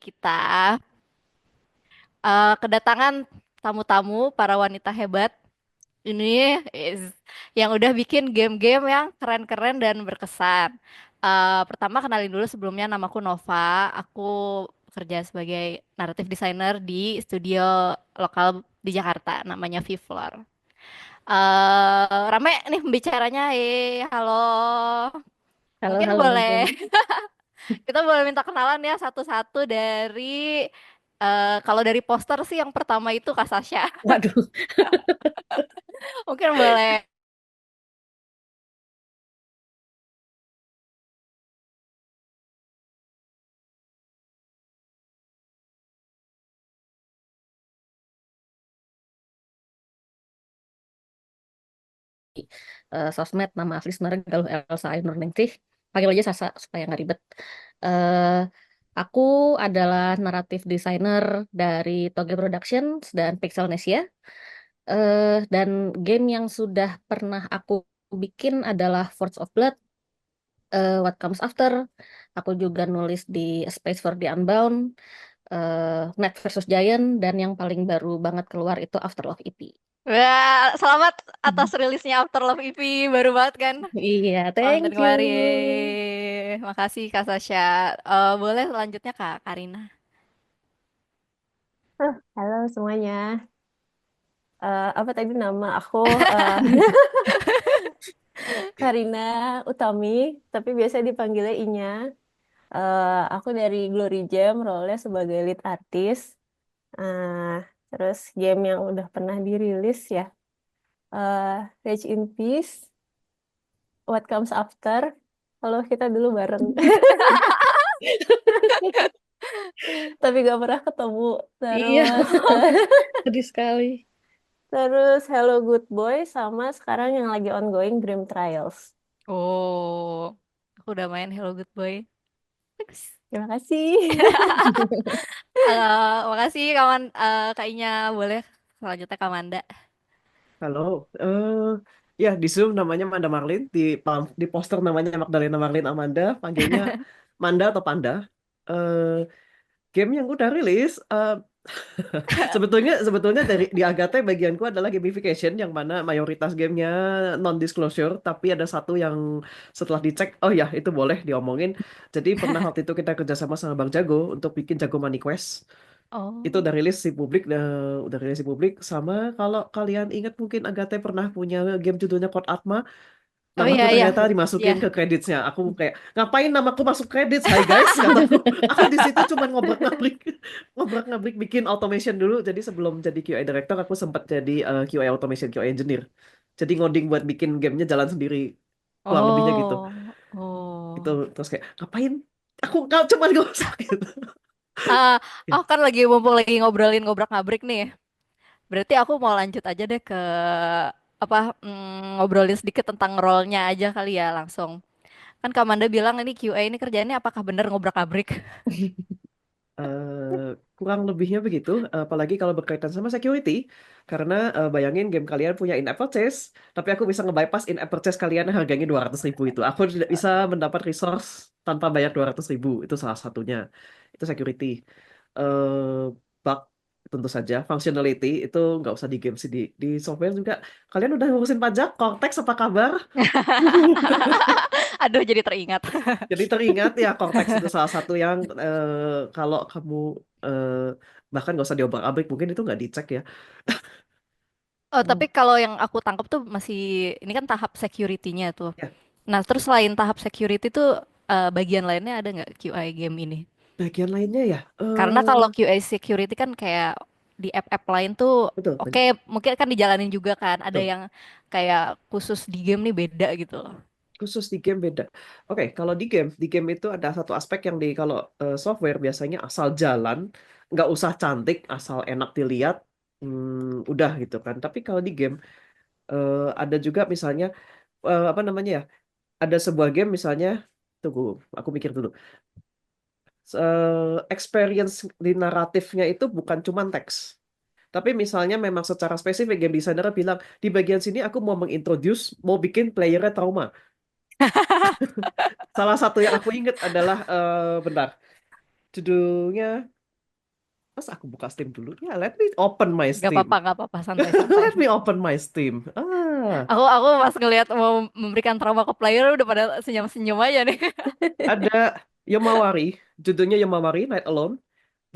kita kedatangan tamu-tamu para wanita hebat ini yang udah bikin game-game yang keren-keren dan berkesan. Pertama kenalin dulu sebelumnya namaku Nova. Aku kerja sebagai naratif designer di studio lokal di Jakarta namanya Vivlor. Rame nih pembicaranya. Halo. Halo, Mungkin halo. boleh kita boleh minta kenalan ya satu-satu dari kalau dari poster sih yang pertama itu Kak Sasha. Waduh, Mungkin boleh. sosmed nama asli sebenarnya Galuh Elsa Ainurningsih. Panggil aja Sasa supaya nggak ribet. Eh, aku adalah naratif designer dari Toge Productions dan Pixelnesia. Dan game yang sudah pernah aku bikin adalah Forge of Blood, What Comes After. Aku juga nulis di A Space for the Unbound, Net versus Giant, dan yang paling baru banget keluar itu Afterlife EP. Wah, selamat atas rilisnya After Love EP baru banget kan? Iya, Tahun thank you. kemarin. Makasih Kak Sasha. Boleh selanjutnya Kak Karina. Halo semuanya. Apa tadi nama aku? eh, Karina Utami, tapi biasa dipanggilnya Inya. Aku dari Glory Jam, role sebagai lead artist. Terus game yang udah pernah dirilis ya, eh, Rage in Peace, What Comes After. Halo, kita dulu bareng. Tapi gak pernah ketemu. Iya, Terus, sedih sekali. terus Hello Good Boy sama sekarang yang lagi ongoing Dream Trials. Oh, aku udah main Hello Good Boy. Bagus. Terima kasih. Makasih kawan Kak Inya. Boleh selanjutnya Kak Manda. Halo, ya di Zoom namanya Manda Marlin, di poster namanya Magdalena Marlin Amanda, panggilnya Manda atau Panda. Eh, Game yang udah rilis, sebetulnya sebetulnya di Agate bagianku adalah gamification yang mana mayoritas gamenya non disclosure, tapi ada satu yang setelah dicek, oh ya itu boleh diomongin. Jadi pernah waktu itu kita kerjasama sama Bang Jago untuk bikin Jago Money Quest. Itu Oh. udah rilis di publik, udah rilis di publik. Sama kalau kalian ingat mungkin Agate pernah punya game judulnya Code Atma. Oh Namaku iya iya. ternyata dimasukin ke Iya. creditsnya. Aku kayak ngapain namaku masuk credits? Hai guys, kataku. Aku di situ cuma ngobrak-ngabrik, ngobrak-ngabrik bikin automation dulu. Jadi sebelum jadi QA director, aku sempat jadi QA automation, QA engineer. Jadi ngoding buat bikin gamenya jalan sendiri. Kurang lebihnya gitu. Oh. Itu Oh. terus kayak ngapain? Aku nggak cuma gak usah gitu. Ah, Ya. oh kan lagi mumpung lagi ngobrolin ngobrak-ngabrik nih. Berarti aku mau lanjut aja deh ke apa ngobrolin sedikit tentang role-nya aja kali ya langsung. Kan Kamanda bilang ini QA ini kerjaannya apakah bener ngobrak-abrik? Kurang lebihnya begitu, apalagi kalau berkaitan sama security, karena bayangin game kalian punya in-app purchase, tapi aku bisa nge-bypass in-app purchase kalian yang harganya 200.000 itu. Aku tidak bisa mendapat resource tanpa bayar 200.000, itu salah satunya. Itu security. Eh Bug, tentu saja. Functionality, itu nggak usah di game sih, di software juga. Kalian udah ngurusin pajak, Cortex apa kabar? Aduh jadi teringat. Jadi teringat ya Cortex itu salah satu yang kalau kamu eh, bahkan nggak usah diobrak-abrik mungkin itu nggak dicek ya. Oh, tapi Hmm. kalau yang aku tangkap tuh masih ini kan tahap security-nya tuh. Ya, Nah, terus selain tahap security tuh bagian lainnya ada nggak QA game ini? bagian lainnya ya. Karena kalau QA security kan kayak di app-app lain tuh Betul, oke mungkin kan dijalanin juga kan. Ada betul. yang kayak khusus di game nih beda gitu loh. Khusus di game beda. Oke, kalau di game itu ada satu aspek yang di kalau software biasanya asal jalan, nggak usah cantik, asal enak dilihat, udah gitu kan. Tapi kalau di game ada juga misalnya apa namanya ya? Ada sebuah game misalnya, tunggu, aku mikir dulu. Experience di naratifnya itu bukan cuma teks. Tapi misalnya memang secara spesifik game designer bilang di bagian sini aku mau mengintroduce, mau bikin playernya trauma. Salah satu yang aku ingat adalah bentar, judulnya. Mas aku buka Steam dulu. Ya, let me open my Steam. Gak apa-apa, santai-santai. Let me open my Steam. Aku pas ngelihat mau memberikan trauma ke player udah pada senyum-senyum aja nih. Ada Yomawari, judulnya Yomawari Night Alone.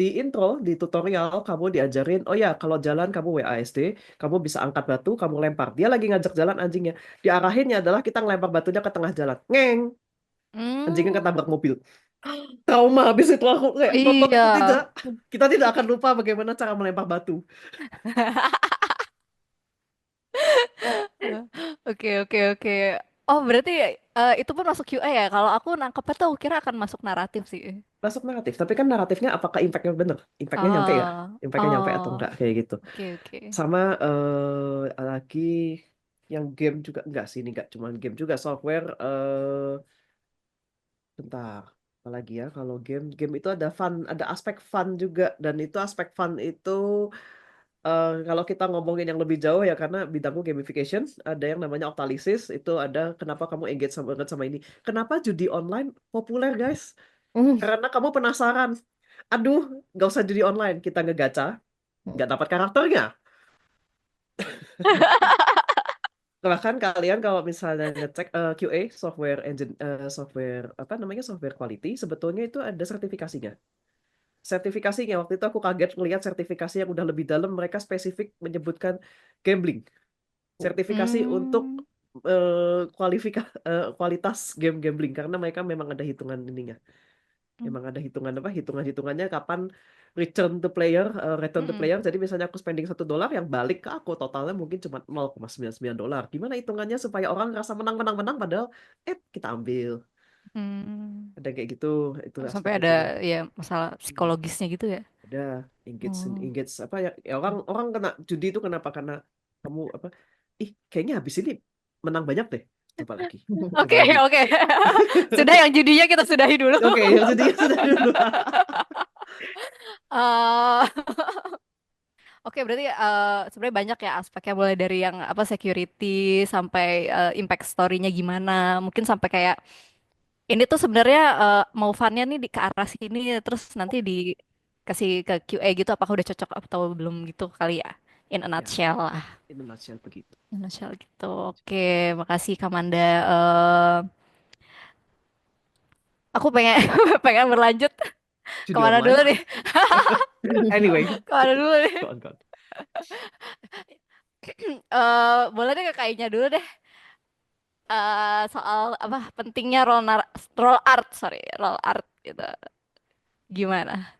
Di intro, di tutorial, kamu diajarin, oh ya, kalau jalan kamu WASD, kamu bisa angkat batu, kamu lempar. Dia lagi ngajak jalan anjingnya. Diarahinnya adalah kita ngelempar batunya ke tengah jalan. Ngeng, anjingnya Hmm, ketabrak mobil. Trauma habis itu aku kayak nonton iya. itu tidak. Kita tidak akan lupa bagaimana cara melempar batu. Oke, oke, oke. Oh, berarti itu pun masuk QA ya? Kalau aku nangkepnya tuh kira akan masuk naratif sih. Masuk naratif, tapi kan naratifnya apakah impactnya bener? Impactnya nyampe ya? Oh, Impactnya nyampe atau oh, enggak kayak gitu. oke, oke. Sama lagi yang game juga enggak sih, ini enggak cuma game juga software bentar. Apalagi ya kalau game itu ada fun, ada aspek fun juga dan itu aspek fun itu kalau kita ngomongin yang lebih jauh ya karena bidangku gamification, ada yang namanya Octalysis, itu ada kenapa kamu engage banget sama ini. Kenapa judi online populer, guys? Hmm. Karena kamu penasaran. Aduh, nggak usah judi online, kita ngegacha, nggak dapat karakternya. Bahkan kalian kalau misalnya ngecek QA software engine software apa namanya software quality sebetulnya itu ada sertifikasinya. Sertifikasinya waktu itu aku kaget melihat sertifikasi yang udah lebih dalam mereka spesifik menyebutkan gambling. Sertifikasi untuk Hmm, kualitas game gambling karena mereka memang ada hitungan ininya. Emang ada hitungan apa? Hitungannya kapan return to mm-mm. player. Jadi misalnya aku spending $1 yang balik ke aku totalnya mungkin cuma $0,99. Gimana hitungannya supaya orang ngerasa menang menang menang padahal kita ambil. Hmm. Ada kayak gitu, itu Sampai aspek ada itunya. ya masalah Hmm. psikologisnya gitu ya. Ada engage Oh. engage apa ya, orang orang kena judi itu kenapa? Karena kamu apa? Ih, kayaknya habis ini menang banyak deh. Coba lagi. Oke, Coba lagi. oke. Sudah yang judinya kita sudahi dulu. Oke, yang judi sudah dulu. eh Oke, berarti sebenarnya banyak ya aspeknya mulai dari yang apa security sampai impact story-nya gimana. Mungkin sampai kayak ini tuh sebenarnya mau funnya nih di ke arah sini terus nanti dikasih ke QA gitu apakah udah cocok atau belum gitu kali ya. In a Ya, nutshell lah. in a nutshell begitu. In a nutshell gitu. Oke, makasih Kamanda. Eh aku pengen pengen berlanjut Judi kemana dulu online. nih? Anyway, Kemana dulu nih? go on, go on. Boleh deh ke kayaknya dulu deh. Soal apa pentingnya role art, sorry, role art gitu. Gimana?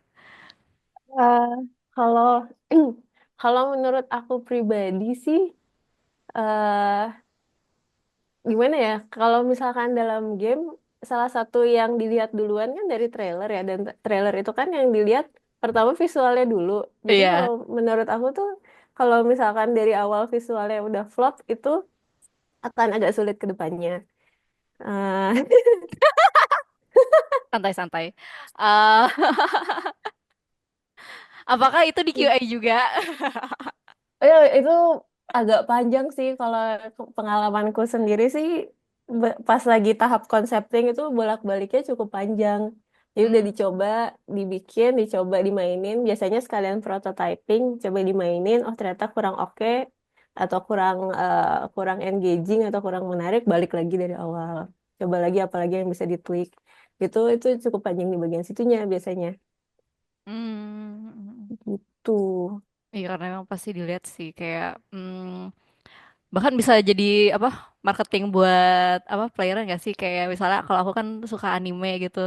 Eh, kalau kalau menurut aku pribadi sih, eh gimana ya? Kalau misalkan dalam game, salah satu yang dilihat duluan kan dari trailer ya, dan trailer itu kan yang dilihat pertama visualnya dulu. Jadi Iya, kalau menurut aku tuh, kalau misalkan dari awal visualnya udah flop, itu akan agak sulit ke depannya. Eh, santai-santai. Eh, apakah itu di QA juga? ya, itu agak panjang sih kalau pengalamanku sendiri sih, pas lagi tahap concepting itu bolak-baliknya cukup panjang. Jadi udah Hmm, dicoba, dibikin, dicoba dimainin, biasanya sekalian prototyping, coba dimainin, oh ternyata kurang oke atau kurang engaging atau kurang menarik, balik lagi dari awal. Coba lagi apalagi yang bisa ditweak. Itu cukup panjang di bagian situnya biasanya. hmm. Gitu. Iya karena memang pasti dilihat sih kayak bahkan bisa jadi apa marketing buat apa player nggak sih kayak misalnya kalau aku kan suka anime gitu.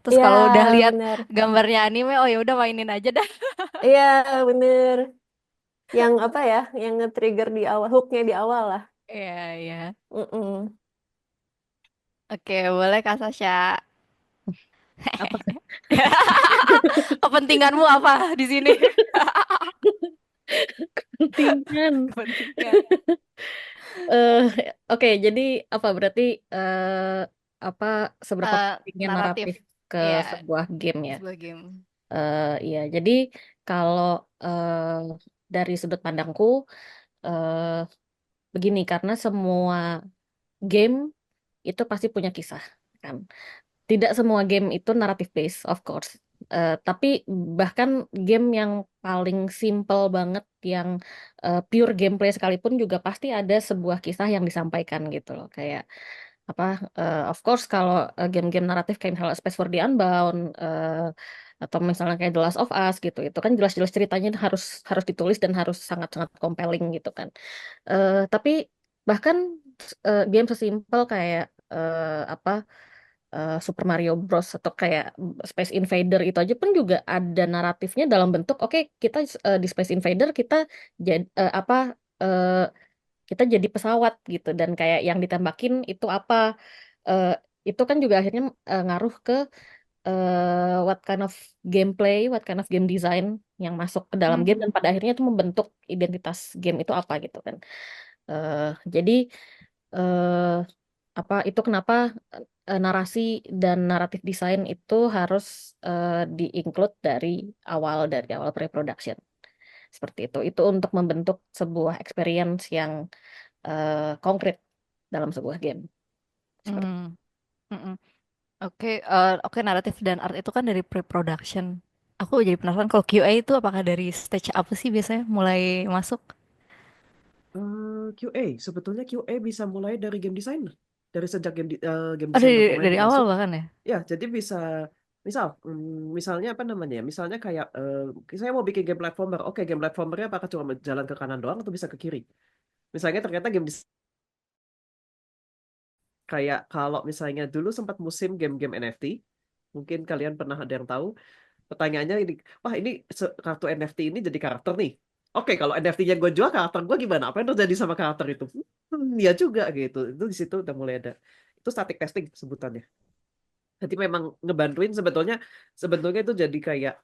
Terus Iya, kalau udah lihat benar. gambarnya anime, oh ya udah mainin aja dah. Iya, bener. Yang apa ya, yang nge-trigger di awal, hooknya di awal lah. Iya, iya. Mm-mm. Oke, boleh Kak Sasha. Apa Kepentinganmu apa di sini? kepentingan? Kepentingan. eh Oke, jadi apa berarti eh, apa seberapa Eh, pentingnya naratif. naratif ke Iya, sebuah game ya? sebuah game. Iya, jadi kalau dari sudut pandangku eh, begini, karena semua game itu pasti punya kisah, kan? Tidak semua game itu narrative based, of course. Tapi bahkan game yang paling simple banget, yang pure gameplay sekalipun juga pasti ada sebuah kisah yang disampaikan gitu loh. Kayak apa? Of course kalau game-game naratif kayak misalnya Space for the Unbound, atau misalnya kayak The Last of Us gitu, itu kan jelas-jelas ceritanya harus harus ditulis dan harus sangat-sangat compelling gitu kan. Tapi bahkan game sesimpel kayak apa Super Mario Bros atau kayak Space Invader itu aja pun juga ada naratifnya dalam bentuk oke, kita di Space Invader kita jadi eh, kita jadi pesawat gitu, dan kayak yang ditembakin itu apa, eh, itu kan juga akhirnya ngaruh ke what kind of gameplay, what kind of game design yang masuk ke dalam game, dan Hmm. pada akhirnya itu membentuk identitas game itu apa gitu kan. Eh, jadi eh, apa itu kenapa narasi dan naratif desain itu harus di-include dari awal pre-production seperti itu. Itu untuk membentuk sebuah experience yang konkret dalam sebuah game. Seperti Hmm. Mm-mm. Oke, oke, naratif dan art itu kan dari pre-production. Aku jadi penasaran kalau QA itu apakah dari stage apa sih biasanya mulai masuk? QA, sebetulnya QA bisa mulai dari game designer. Dari sejak game Oh, design dokumen dari itu awal masuk. bahkan ya? Ya, jadi bisa, misalnya apa namanya ya, misalnya kayak, saya mau bikin game platformer. Oke, game platformernya apakah cuma jalan ke kanan doang atau bisa ke kiri? Misalnya ternyata game kayak kalau misalnya dulu sempat musim game-game NFT, mungkin kalian pernah ada yang tahu. Pertanyaannya ini, wah ini kartu NFT ini jadi karakter nih. Oke, kalau NFT-nya gue jual, karakter gue gimana? Apa yang terjadi sama karakter itu? Ya juga gitu. Itu di situ udah mulai ada. Itu static testing sebutannya. Jadi memang ngebantuin sebetulnya itu jadi kayak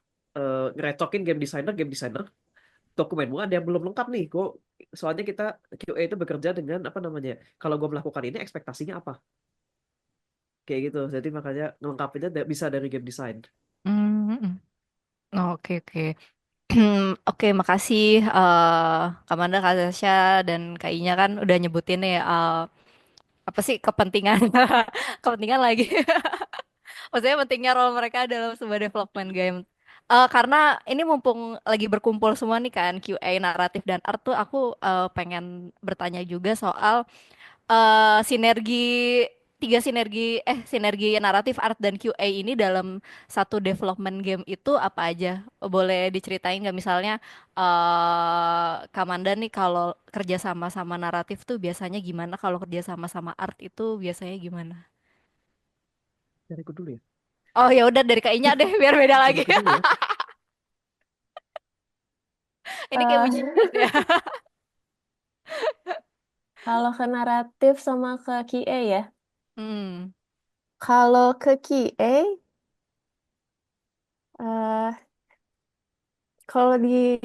ngerecokin game designer dokumenmu ada yang belum lengkap nih. Soalnya kita QA itu bekerja dengan apa namanya? Kalau gue melakukan ini ekspektasinya apa? Kayak gitu. Jadi makanya ngelengkapinnya bisa dari game design. Hmm. Oh, oke, oke. Oke, makasih Kamanda, Kak Tasya, dan Kak Inya kan udah nyebutin nih apa sih kepentingan kepentingan lagi. Maksudnya pentingnya role mereka dalam sebuah development game. Karena ini mumpung lagi berkumpul semua nih kan QA naratif dan art tuh aku pengen bertanya juga soal sinergi sinergi naratif art dan QA ini dalam satu development game itu apa aja? Boleh diceritain nggak misalnya Kamanda nih kalau kerja sama naratif tuh biasanya gimana? Kalau kerja sama art itu biasanya gimana? Dari aku dulu ya. Oh ya udah dari kayaknya deh biar beda Dari lagi. aku dulu ya. Ini kayak Eh, uji quiz ya. kalau ke naratif sama ke QA ya. Hmm. Kalau ke QA, eh kalau di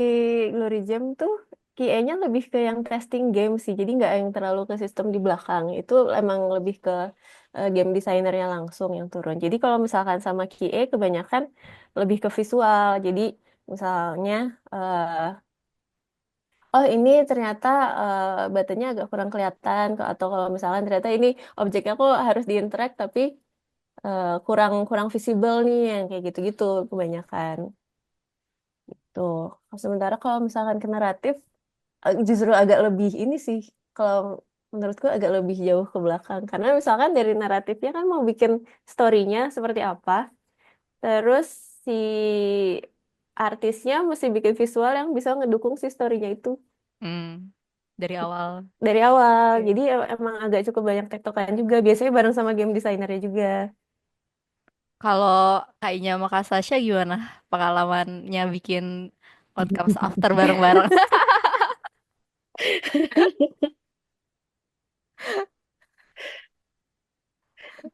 Glory Jam tuh QA-nya lebih ke yang testing game sih. Jadi nggak yang terlalu ke sistem di belakang. Itu emang lebih ke game desainernya langsung yang turun. Jadi kalau misalkan sama QA kebanyakan lebih ke visual. Jadi misalnya oh ini ternyata batanya agak kurang kelihatan, atau kalau misalkan ternyata ini objeknya kok harus diinteract tapi kurang kurang visible nih, yang kayak gitu-gitu kebanyakan. Tuh. Sementara kalau misalkan ke naratif justru agak lebih ini sih, kalau menurutku agak lebih jauh ke belakang, karena misalkan dari naratifnya kan mau bikin story-nya seperti apa, terus si artisnya mesti bikin visual yang bisa ngedukung si story-nya itu Hmm. Dari awal. dari awal. Oke. Jadi emang agak cukup banyak tektokan juga, biasanya bareng sama game desainernya juga. Kalau kayaknya sama Kak Sasha gimana pengalamannya bikin What Comes After bareng-bareng?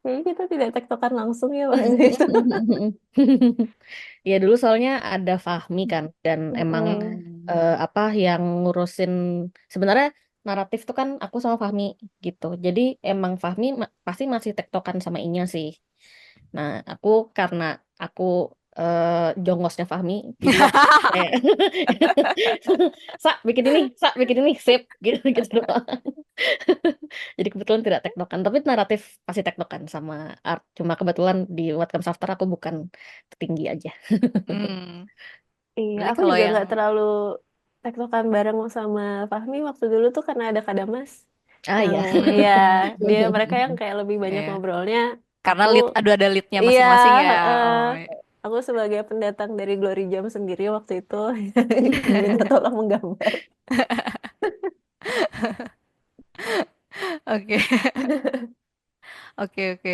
Kayaknya kita tidak tektokan langsung ya waktu itu. Ya dulu soalnya ada Fahmi kan, dan emang Mm-mm. apa yang ngurusin sebenarnya naratif tuh kan aku sama Fahmi gitu. Jadi emang Fahmi pasti masih tektokan sama Inya sih. Nah, aku karena aku jongosnya Fahmi. Jadi ya kayak Sa bikin ini, sip gitu gitu doang. Jadi kebetulan tidak tektokan, tapi naratif pasti tektokan sama art. Cuma kebetulan di What Comes After aku bukan tinggi aja. Hmm. Iya, Berarti aku kalau juga yang nggak terlalu tektokan bareng sama Fahmi waktu dulu tuh karena ada Kadamas. Ah Yang ya. ya mereka yang kayak lebih banyak ya, ngobrolnya. karena Aku ada leadnya iya, masing-masing ya. heeh. Oh, Aku sebagai pendatang dari Glory Jam sendiri waktu itu diminta tolong menggambar. oke. Oke, oke.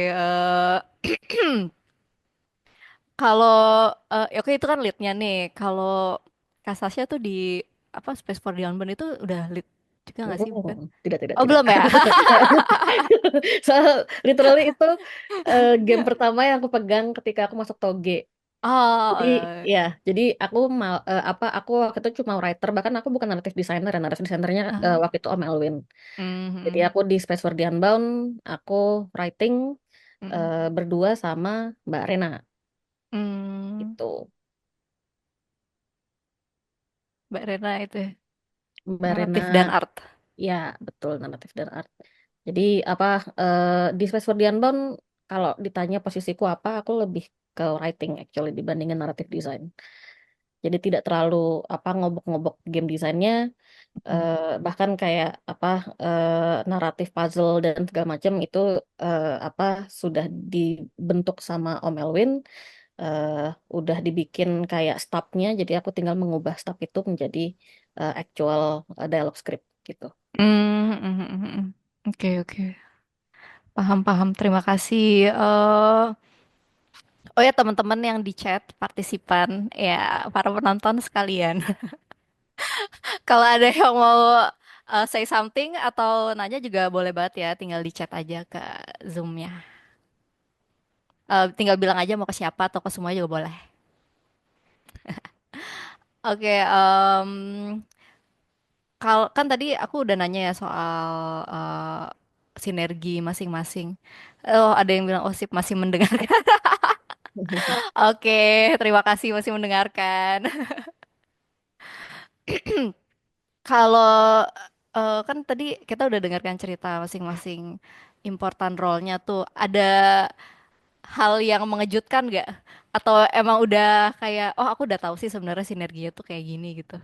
Kalau oke itu kan leadnya nih. Kalau Kak Sasha tuh di apa Space for the Unbound itu udah lead juga nggak sih? Bukan? Tidak, tidak, Oh tidak. belum ya? Soal literally itu game pertama yang aku pegang ketika aku masuk Toge. Oh, Jadi ya, jadi aku mau aku waktu itu cuma writer, bahkan aku bukan narrative designer, ya narrative desainernya uh, waktu itu Om Elwin. Jadi mhm, aku di Space for the Unbound, aku writing mhm. berdua sama Mbak Rena Hmm, gitu. Mbak Rena itu ya, Mbak Rena, naratif dan art. ya betul naratif dan art. Jadi apa di Space for the Unbound kalau ditanya posisiku apa, aku lebih ke writing actually dibandingin narrative design. Jadi tidak terlalu apa ngobok-ngobok game desainnya, Hmm. bahkan kayak apa naratif puzzle dan segala macam itu apa sudah dibentuk sama Om Elwin, eh, udah dibikin kayak stubnya, jadi aku tinggal mengubah stub itu menjadi actual dialog script gitu. Oke, oke. Paham, paham. Terima kasih. Oh ya teman-teman yang di chat, partisipan, ya para penonton sekalian. Kalau ada yang mau say something atau nanya juga boleh banget ya, tinggal di chat aja ke Zoom-nya. Tinggal bilang aja mau ke siapa atau ke semua juga boleh. Oke, kalau kan tadi aku udah nanya ya soal sinergi masing-masing. Oh, ada yang bilang oh sip masih mendengarkan. Oke, terima kasih masih mendengarkan. Kalau kan tadi kita udah dengarkan cerita masing-masing important role-nya tuh. Ada hal yang mengejutkan nggak? Atau emang udah kayak, oh aku udah tahu sih sebenarnya sinerginya tuh kayak gini gitu.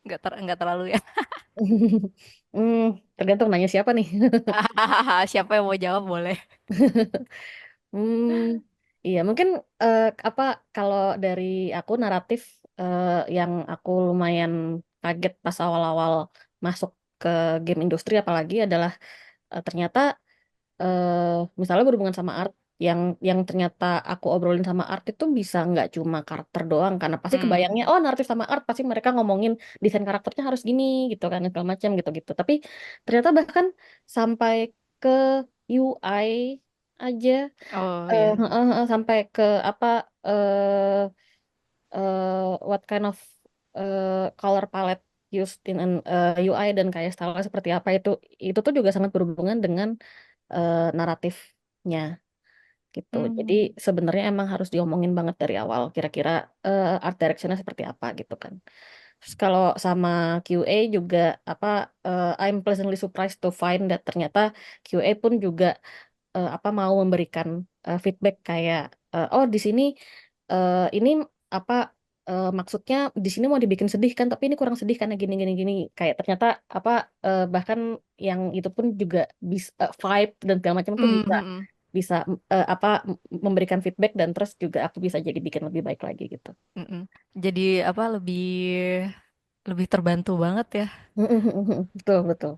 Nggak terlalu ya. Hmm, tergantung nanya siapa nih. Siapa yang mau jawab boleh. Hmm, iya mungkin apa kalau dari aku naratif yang aku lumayan kaget pas awal-awal masuk ke game industri apalagi adalah ternyata eh, misalnya berhubungan sama art yang ternyata aku obrolin sama art itu bisa nggak cuma karakter doang karena pasti Hmm. kebayangnya oh naratif sama art pasti mereka ngomongin desain karakternya harus gini gitu kan segala macam gitu-gitu tapi ternyata bahkan sampai ke UI aja Oh iya. sampai ke apa what kind of color palette used in an UI dan kayak style seperti apa itu tuh juga sangat berhubungan dengan naratifnya gitu. Jadi Hmm. sebenarnya emang harus diomongin banget dari awal kira-kira art directionnya seperti apa gitu kan. Terus kalau sama QA juga apa I'm pleasantly surprised to find that ternyata QA pun juga apa mau memberikan feedback kayak oh di sini ini apa maksudnya di sini mau dibikin sedih kan tapi ini kurang sedih karena gini gini gini kayak ternyata apa bahkan yang itu pun juga bisa vibe dan segala macam tuh Hmm, bisa hmm, hmm. bisa apa memberikan feedback dan terus juga aku bisa jadi bikin lebih baik lagi gitu. Mm-mm. Jadi apa lebih terbantu banget ya. Betul betul.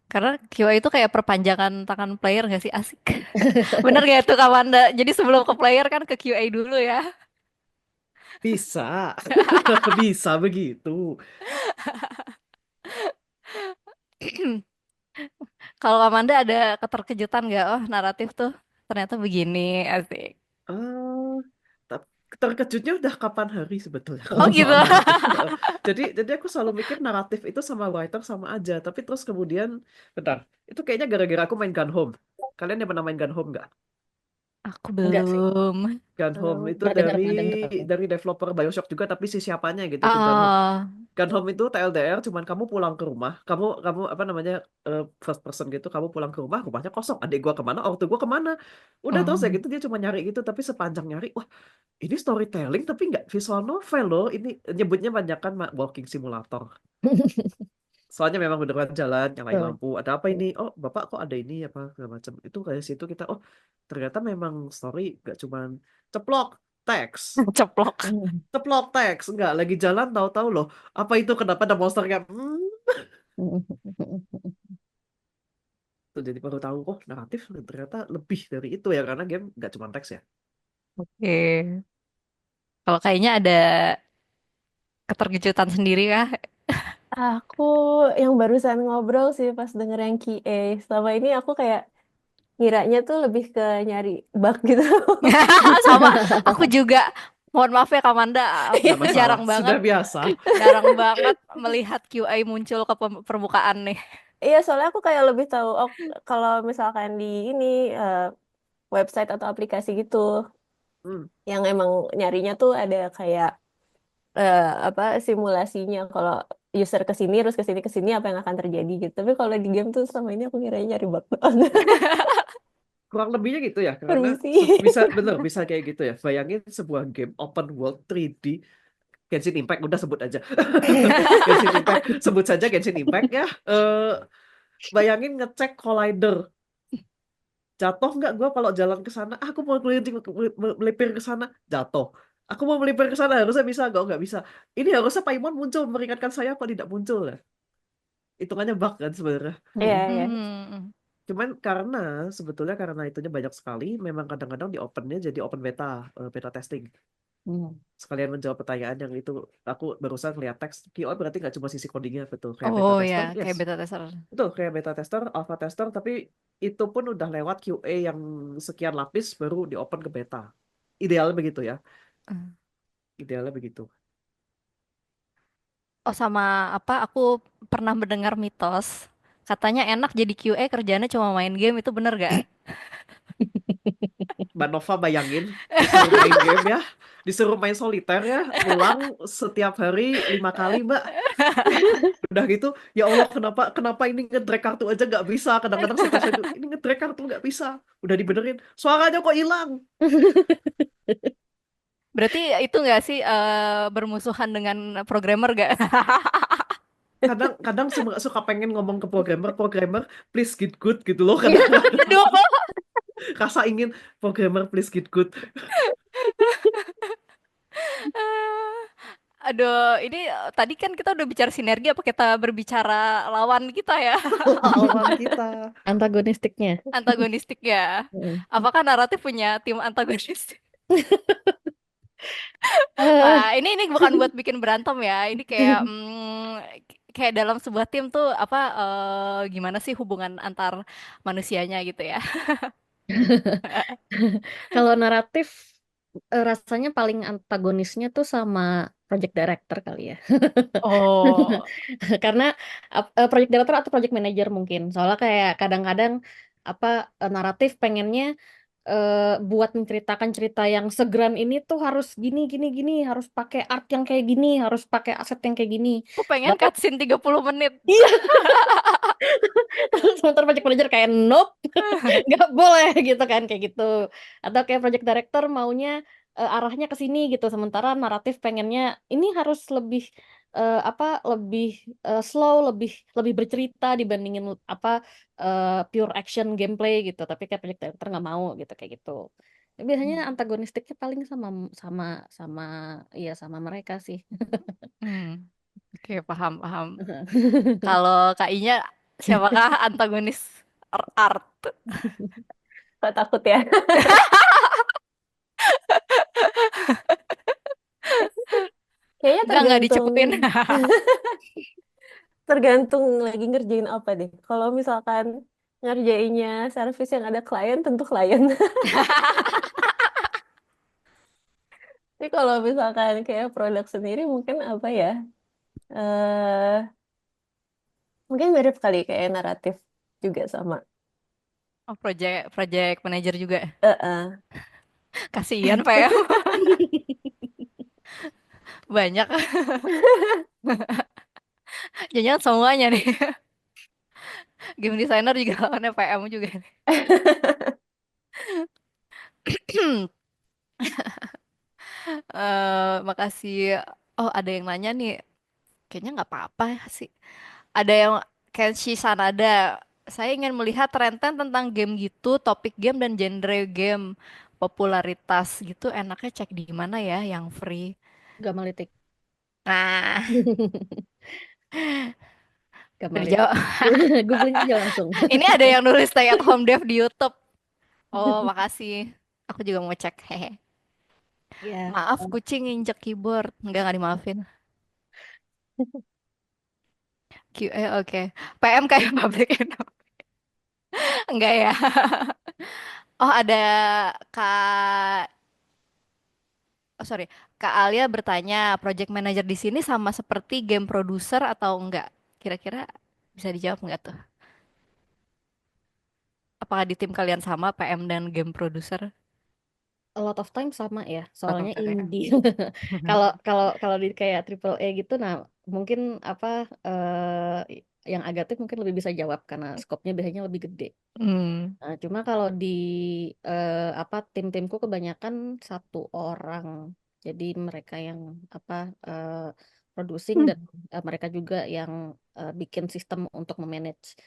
Karena QA itu kayak perpanjangan tangan player nggak sih asik. Bener gak tuh Kamanda? Jadi sebelum ke player kan ke QA dulu ya. Bisa. Bisa begitu. Kalau Kamanda ada keterkejutan nggak? Oh naratif tuh ternyata begini asik. eh tap- Terkejutnya udah kapan hari sebetulnya Oh kalau gitu. soal naratif. Jadi aku selalu mikir naratif itu sama writer sama aja. Tapi terus kemudian, bentar, itu kayaknya gara-gara aku main Gone Home. Kalian yang pernah main Gun Home nggak? Aku Enggak sih. belum. Gun Home Belum. itu Pernah denger. dari developer BioShock juga, tapi si siapanya gitu tuh Gun Home. Oh, Gun Home itu TLDR, cuman kamu pulang ke rumah, kamu kamu apa namanya, first person gitu, kamu pulang ke rumah, rumahnya kosong, adik gua kemana, ortu gua kemana, udah terus ya oh. gitu dia cuma nyari gitu, tapi sepanjang nyari, wah ini storytelling tapi nggak visual novel loh, ini nyebutnya banyak kan walking simulator. Soalnya memang beneran jalan, nyalain Tuh. lampu. Ada apa ini? Oh, Bapak kok ada ini apa segala macam. Itu kayak situ kita, oh ternyata memang story gak cuman ceplok teks, Ceplok. ceplok teks, enggak lagi jalan tahu-tahu loh. Apa itu kenapa ada monster kayak tuh jadi baru tahu oh naratif ternyata lebih dari itu ya karena game nggak cuma teks ya. Oke. Kalau kayaknya ada keterkejutan sendiri kah? Aku yang barusan ngobrol sih pas denger yang QA. Selama ini aku kayak ngiranya tuh lebih ke nyari bug gitu. Sama, aku juga. Mohon maaf ya Kamanda, aku Nggak masalah, jarang sudah banget, biasa. jarang banget melihat QA muncul ke permukaan nih. Iya, soalnya aku kayak lebih tahu oh kalau misalkan di ini eh, website atau aplikasi gitu Hmm. yang emang nyarinya tuh ada kayak apa simulasinya kalau user ke sini apa yang akan terjadi gitu. Tapi kalau di game tuh selama ini aku ngiranya nyari bug doang. Kurang lebihnya gitu ya karena Permisi. bisa bener bisa kayak gitu ya. Bayangin sebuah game open world 3D Genshin Impact udah sebut aja. Genshin Impact sebut saja Genshin Impact ya. Bayangin ngecek collider jatuh nggak gue kalau jalan ke sana. Aku mau melipir ke sana jatuh. Aku mau melipir ke sana harusnya bisa nggak bisa. Ini harusnya Paimon muncul meringankan saya kok tidak muncul ya. Hitungannya bug kan sebenarnya. Iya, iya. Hmm. Cuman karena sebetulnya karena itunya banyak sekali, memang kadang-kadang di opennya jadi open beta, beta testing. Sekalian menjawab pertanyaan yang itu aku barusan lihat teks QA berarti nggak cuma sisi codingnya betul kayak beta Oh ya, tester, yes kayak beta tester. betul kayak beta tester, alpha tester, tapi itu pun udah lewat QA yang sekian lapis baru di open ke beta. Idealnya begitu ya, Hmm. idealnya begitu. Oh sama apa? Aku pernah mendengar mitos. Katanya enak jadi QA kerjanya cuma main game, itu bener gak? Mbak Nova bayangin disuruh main game ya, disuruh main soliter ya, ngulang setiap hari 5 kali Mbak. Udah gitu, ya Allah kenapa kenapa ini ngedrag kartu aja nggak bisa. Kadang-kadang saya kasih ini ngedrag kartu nggak bisa. Udah dibenerin, suaranya kok hilang. Berarti itu nggak sih bermusuhan dengan programmer gak? Kadang-kadang suka pengen ngomong ke programmer, programmer please get good gitu loh. Kadang-kadang Aduh. rasa ingin programmer please get good. Aduh, ini tadi kan kita udah bicara sinergi, apa kita berbicara lawan kita ya? Lawan kita. Antagonistiknya. Antagonistik ya. Mm. Apakah naratif punya tim antagonis? Eh, Ini bukan buat bikin berantem ya. Ini kayak kayak dalam sebuah tim tuh apa gimana sih hubungan antar manusianya gitu ya. Kalau naratif rasanya paling antagonisnya tuh sama project director kali ya. Oh, Karena project director atau project manager mungkin. Soalnya kayak kadang-kadang apa naratif pengennya buat menceritakan cerita yang segeran ini tuh harus gini gini gini, harus pakai art yang kayak gini, harus pakai aset yang kayak gini. aku pengen Sementara cutscene 30 menit. iya, sementara project manager kayak nope, nggak boleh gitu kan kayak gitu. Atau kayak project director maunya arahnya ke sini gitu. Sementara naratif pengennya ini harus lebih apa lebih slow, lebih lebih bercerita dibandingin apa pure action gameplay gitu. Tapi kayak project director nggak mau gitu kayak gitu. Biasanya antagonistiknya paling sama sama sama iya sama mereka sih. Hmm, oke, paham, paham. Kalau Kak Inya, siapakah antagonis art? Kok takut ya? Kayaknya Nggak tergantung dicepetin. tergantung lagi ngerjain apa deh. Kalau misalkan ngerjainnya service yang ada klien, tentu klien. Tapi kalau misalkan kayak produk sendiri mungkin apa ya? eh Mungkin mirip kali kayak naratif juga sama. Oh, project manager juga. Eh, Kasihan PM. Banyak. Jangan semuanya nih. Game designer juga lawannya PM juga nih. Makasih. Oh, ada yang nanya nih. Kayaknya nggak apa-apa sih. Ada yang Kenshi Sanada. Saya ingin melihat trend-trend tentang game gitu, topik game dan genre game. Popularitas gitu enaknya cek di mana ya yang free. Gamalitik. Nah, udah Gamalitik. dijawab. Googling aja langsung. Ini ada yang nulis stay at home dev di YouTube. Oh, makasih. Aku juga mau cek. Hehe. Ya. Maaf, kucing injek keyboard. Enggak dimaafin. QA oke. PM kayak public enggak ya? Oh, ada Kak, oh sorry, Kak Alia bertanya, project manager di sini sama seperti game producer atau enggak? Kira-kira bisa dijawab enggak tuh? Apakah di tim kalian sama PM dan game producer? A lot of time sama ya, Atau soalnya enggak ya? indie. Kalau kalau kalau di kayak triple A gitu, nah mungkin apa yang agatif mungkin lebih bisa jawab karena skopnya biasanya lebih gede. Hmm. Nah, cuma kalau di apa tim-timku kebanyakan satu orang, jadi mereka yang apa eh, producing dan mereka juga yang bikin sistem untuk memanage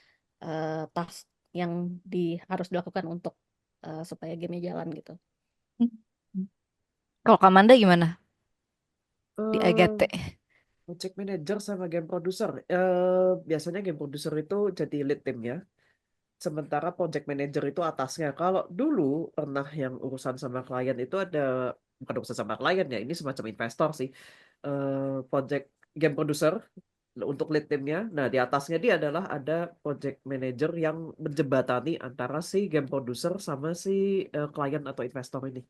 task yang harus dilakukan untuk supaya gamenya jalan gitu. Kalau Kamanda gimana? Di Eh, Agate. project manager sama game producer. Biasanya game producer itu jadi lead timnya. Sementara project manager itu atasnya. Kalau dulu pernah yang urusan sama klien itu ada, bukan urusan sama klien ya, ini semacam investor sih. Project game producer untuk lead timnya. Nah, di atasnya dia adalah ada project manager yang menjembatani antara si game producer sama si klien atau investor ini.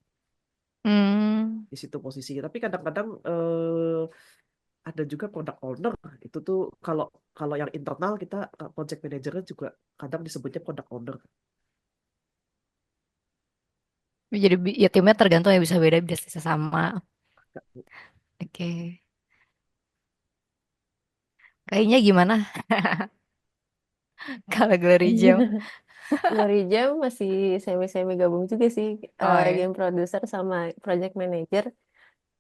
Hmm. Di situ posisinya. Tapi kadang-kadang ada juga product owner. Itu tuh kalau kalau yang internal kita project manajernya juga kadang disebutnya product owner. Jadi ya timnya tergantung ya bisa beda bisa sama. Oke. Kayaknya gimana kalau Glory Jam? Glory Jam masih semi-semi gabung juga sih, Oh ya. game producer sama project manager.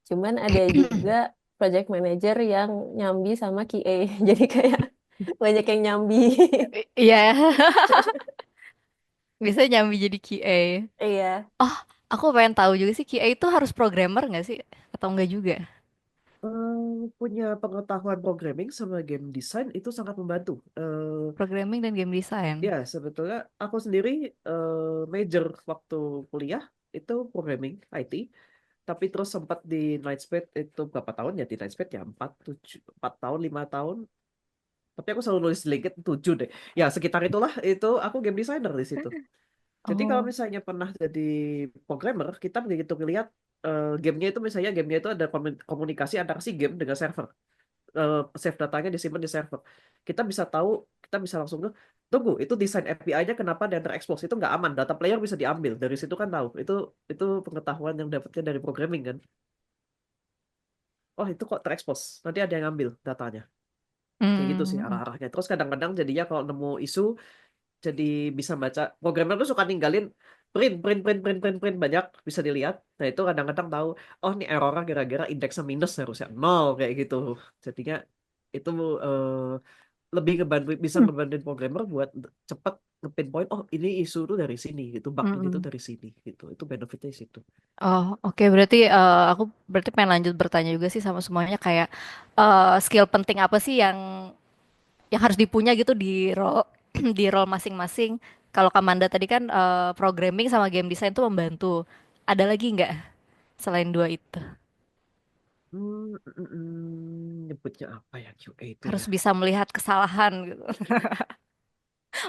Cuman ada juga project manager yang nyambi sama QA. Jadi kayak banyak yang nyambi. Iya, bisa nyambi jadi QA. Iya, Oh, aku pengen tahu juga sih QA itu harus programmer nggak sih? Atau enggak juga? Punya pengetahuan programming sama game design itu sangat membantu. Programming dan game design. Ya, sebetulnya aku sendiri major waktu kuliah itu programming IT, tapi terus sempat di Nightspeed itu berapa tahun ya di Nightspeed ya 4 tahun 5 tahun. Tapi aku selalu nulis di LinkedIn 7 deh. Ya sekitar itulah itu aku game designer di situ. Jadi kalau Oh. misalnya pernah jadi programmer, kita begitu ngelihat gamenya itu misalnya gamenya itu ada komunikasi antara si game dengan server. Save datanya disimpan di server. Kita bisa tahu, kita bisa langsung ke, tunggu, itu desain API-nya kenapa dia terexpose itu nggak aman. Data player bisa diambil dari situ kan tahu. Itu pengetahuan yang dapatnya dari programming kan. Oh itu kok terexpose. Nanti ada yang ngambil datanya. Kayak gitu sih Hmm. arah-arahnya. Terus kadang-kadang jadinya kalau nemu isu jadi bisa baca programmer tuh suka ninggalin print print print print print print banyak bisa dilihat. Nah itu kadang-kadang tahu oh ini errornya gara-gara indeksnya minus harusnya nol kayak gitu. Jadinya itu lebih ngebantu bisa ngebantuin programmer buat cepet nge-pinpoint oh ini isu tuh dari sini gitu bug ini tuh Mm-mm. dari sini gitu itu benefitnya di situ. Oh, oke. Berarti aku berarti pengen lanjut bertanya juga sih sama semuanya kayak skill penting apa sih yang harus dipunya gitu di role di role masing-masing. Kalau Kamanda tadi kan programming sama game design tuh membantu. Ada lagi nggak selain dua itu? Nyebutnya apa ya QA itu Harus ya. bisa melihat kesalahan gitu.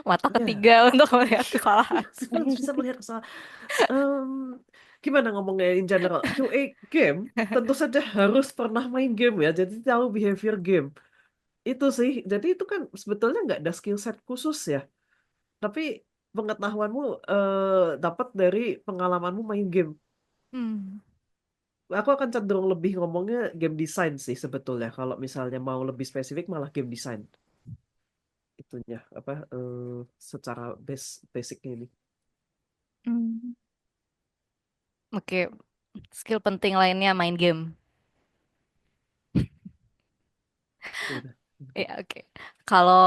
Mata Ya, ketiga untuk melihat kesalahan. harus bisa melihat kesalahan. Em, Gimana ngomongnya in general? QA game tentu saja harus pernah main game ya, jadi tahu behavior game. Itu sih, jadi itu kan sebetulnya nggak ada skill set khusus ya. Tapi pengetahuanmu dapat dari pengalamanmu main game. Hmm. Aku akan cenderung lebih ngomongnya game design sih sebetulnya. Kalau misalnya mau lebih spesifik malah game design itunya apa secara basicnya ini. Hmm. Oke, skill penting lainnya main game. Ya udah. Ya, oke. Kalau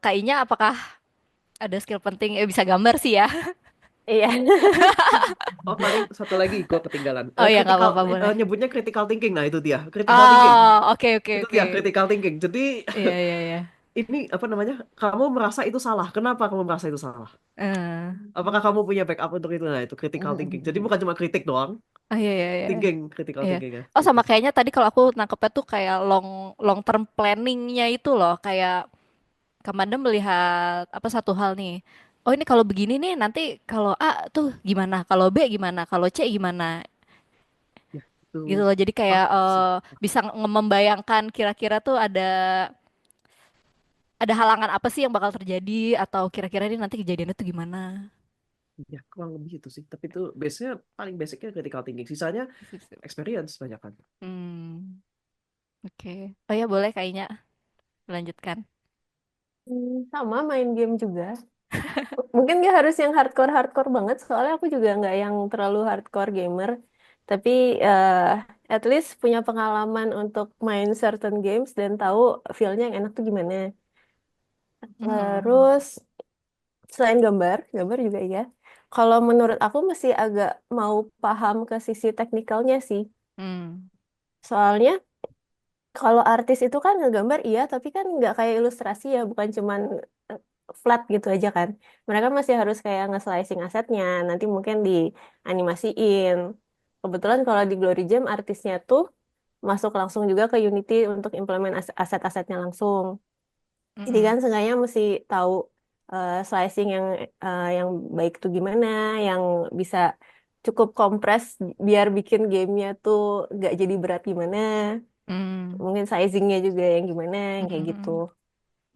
kayaknya apakah ada skill penting? Bisa gambar sih ya. Iya. Oh paling satu lagi gue ketinggalan. Oh ya, nggak Critical apa-apa boleh. nyebutnya critical thinking. Nah itu dia critical thinking. Oh, oke oke Itu oke. dia critical thinking. Jadi Iya iya iya. ini apa namanya? Kamu merasa itu salah. Kenapa kamu merasa itu salah? Eh. Apakah kamu punya backup untuk itu? Nah itu critical thinking. Jadi bukan cuma kritik doang, Oh iya iya iya. thinking, critical Iya. thinking ya. Oh Itu. sama kayaknya tadi kalau aku nangkepnya tuh kayak long long term planningnya itu loh, kayak Kamanda melihat apa satu hal nih. Oh ini kalau begini nih nanti kalau A tuh gimana, kalau B gimana, kalau C gimana Ya itu gitu loh. Jadi kayak pas sih. bisa membayangkan kira-kira tuh ada halangan apa sih yang bakal terjadi atau kira-kira ini nanti kejadiannya tuh gimana. Ya kurang lebih itu sih. Tapi itu base-nya paling basicnya critical thinking. Sisanya Sip, sip. experience banyak kan. Hmm, oke. Oh ya boleh kayaknya melanjutkan. Sama main game juga. Mungkin gak harus yang hardcore-hardcore banget, soalnya aku juga nggak yang terlalu hardcore gamer. Tapi at least punya pengalaman untuk main certain games dan tahu feel-nya yang enak tuh gimana. Hmm. Terus selain gambar juga iya. Kalau menurut aku masih agak mau paham ke sisi teknikalnya sih. Hmm. Soalnya kalau artis itu kan ngegambar iya, tapi kan nggak kayak ilustrasi ya, bukan cuman eh, flat gitu aja kan. Mereka masih harus kayak nge-slicing asetnya, nanti mungkin dianimasiin. Kebetulan kalau di Glory Jam artisnya tuh masuk langsung juga ke Unity untuk implement aset-asetnya langsung. Jadi Mm-mm. kan seenggaknya mesti tahu slicing yang baik tuh gimana, yang bisa cukup kompres biar bikin gamenya tuh nggak jadi berat gimana. Hmm. Mungkin sizingnya juga yang gimana, yang kayak gitu.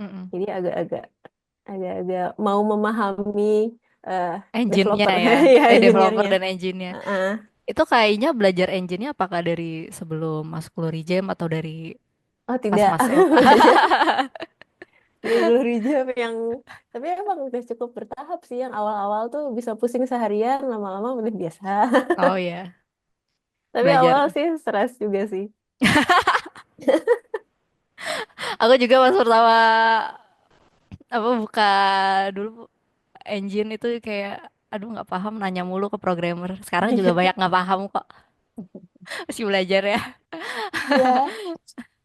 Mm-mm. Mm-mm. Jadi agak-agak mau memahami eh, Engine-nya developer, ya, ya developer engineer-nya. dan engine-nya. Heeh. Itu kayaknya belajar engine-nya apakah dari sebelum masuk Glory Jam atau dari Oh pas tidak, masuk? aku belajar di Glory Jam yang, tapi emang udah cukup bertahap sih. Yang awal-awal tuh bisa pusing seharian, lama-lama udah biasa. Oh ya, Tapi awal belajar. sih stres juga sih. Aku juga pas pertama apa buka dulu engine itu kayak aduh nggak paham nanya mulu ke programmer. Sekarang juga banyak nggak paham kok. Masih belajar ya.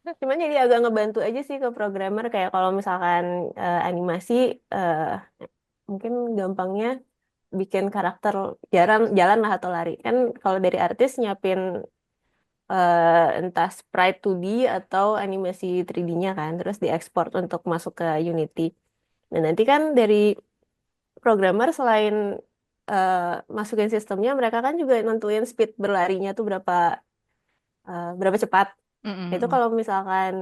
Iya, cuman jadi agak ngebantu aja sih ke programmer kayak kalau misalkan animasi eh, mungkin gampangnya bikin karakter jalan jalan lah atau lari kan kalau dari artis nyiapin entah sprite 2D atau animasi 3D-nya kan terus diekspor untuk masuk ke Unity. Nah nanti kan dari programmer selain eh, masukin sistemnya mereka kan juga nentuin speed berlarinya tuh berapa cepat. Itu Mm-mm. kalau misalkan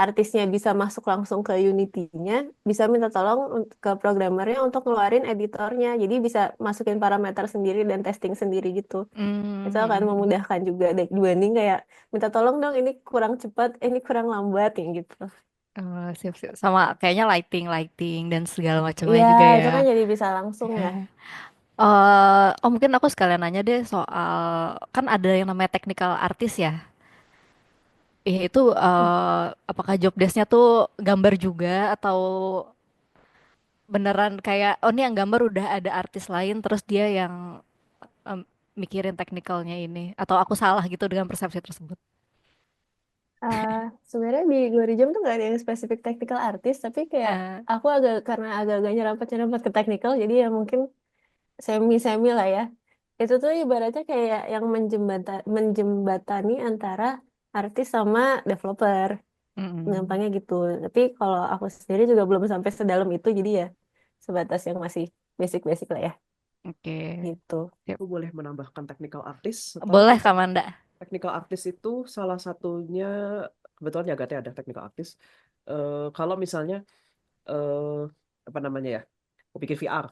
artisnya bisa masuk langsung ke Unity-nya, bisa minta tolong ke programmernya untuk ngeluarin editornya. Jadi bisa masukin parameter sendiri dan testing sendiri gitu. Itu akan Mm-mm. memudahkan juga dibanding kayak minta tolong dong ini kurang cepat, ini kurang lambat yang gitu. Oh, siap, siap. Sama kayaknya lighting, lighting dan segala macamnya Iya, juga ya. itu kan jadi bisa langsung ya. Ya. Oh mungkin aku sekalian nanya deh soal kan ada yang namanya technical artist ya. Itu apakah job desk-nya tuh gambar juga atau beneran kayak oh ini yang gambar udah ada artis lain terus dia yang em, mikirin teknikalnya ini atau aku salah gitu dengan persepsi tersebut. Eh, Sebenarnya di Glory Jam tuh gak ada yang spesifik technical artist, tapi kayak Eh, aku karena agak-agak nyerempet-nyerempet ke technical, jadi ya mungkin semi-semi lah ya. Itu tuh ibaratnya kayak yang menjembatani antara artis sama developer. mm-mm. Gampangnya gitu. Tapi kalau aku sendiri juga belum sampai sedalam itu, jadi ya sebatas yang masih basic-basic lah ya. Oke. Gitu. Siap. Aku boleh menambahkan technical artist atau Boleh Kamanda. technical artist itu salah satunya kebetulan Jagatnya ada technical artist. Kalau misalnya apa namanya ya? Aku bikin VR.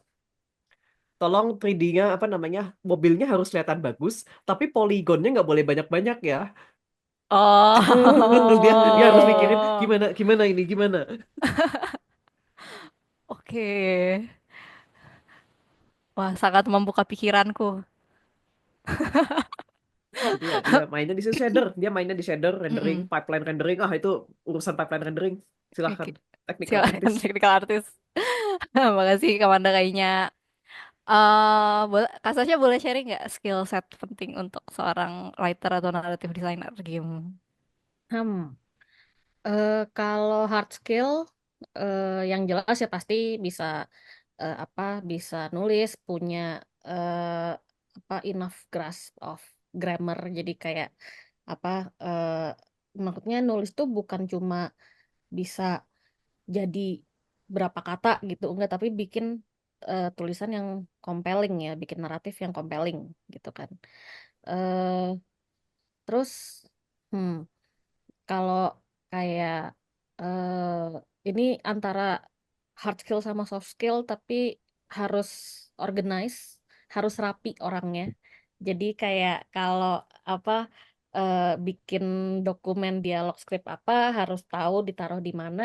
tolong 3D-nya apa namanya mobilnya harus kelihatan bagus, tapi poligonnya nggak boleh banyak-banyak ya. Dia harus mikirin Oh, gimana gimana ini gimana. oke. Wah, sangat membuka pikiranku. Jadi ya dia mainnya di situ shader, dia mainnya di shader rendering, Mm-mm. pipeline rendering. Ah itu urusan pipeline rendering. Silahkan Oke, technical silakan artist. technical artist. Makasih Kamanda kayaknya. Kak Sasha boleh sharing nggak skill set penting untuk seorang writer atau narrative designer game? Hmm. Kalau hard skill, yang jelas ya pasti bisa apa bisa nulis, punya eh, apa enough grasp of grammar. Jadi kayak apa maksudnya nulis tuh bukan cuma bisa jadi berapa kata gitu, enggak, tapi bikin tulisan yang compelling ya, bikin naratif yang compelling gitu kan. eh Terus, hmm, kalau kayak ini antara hard skill sama soft skill, tapi harus organize, harus rapi orangnya. Jadi kayak kalau apa bikin dokumen dialog skrip apa harus tahu ditaruh di mana.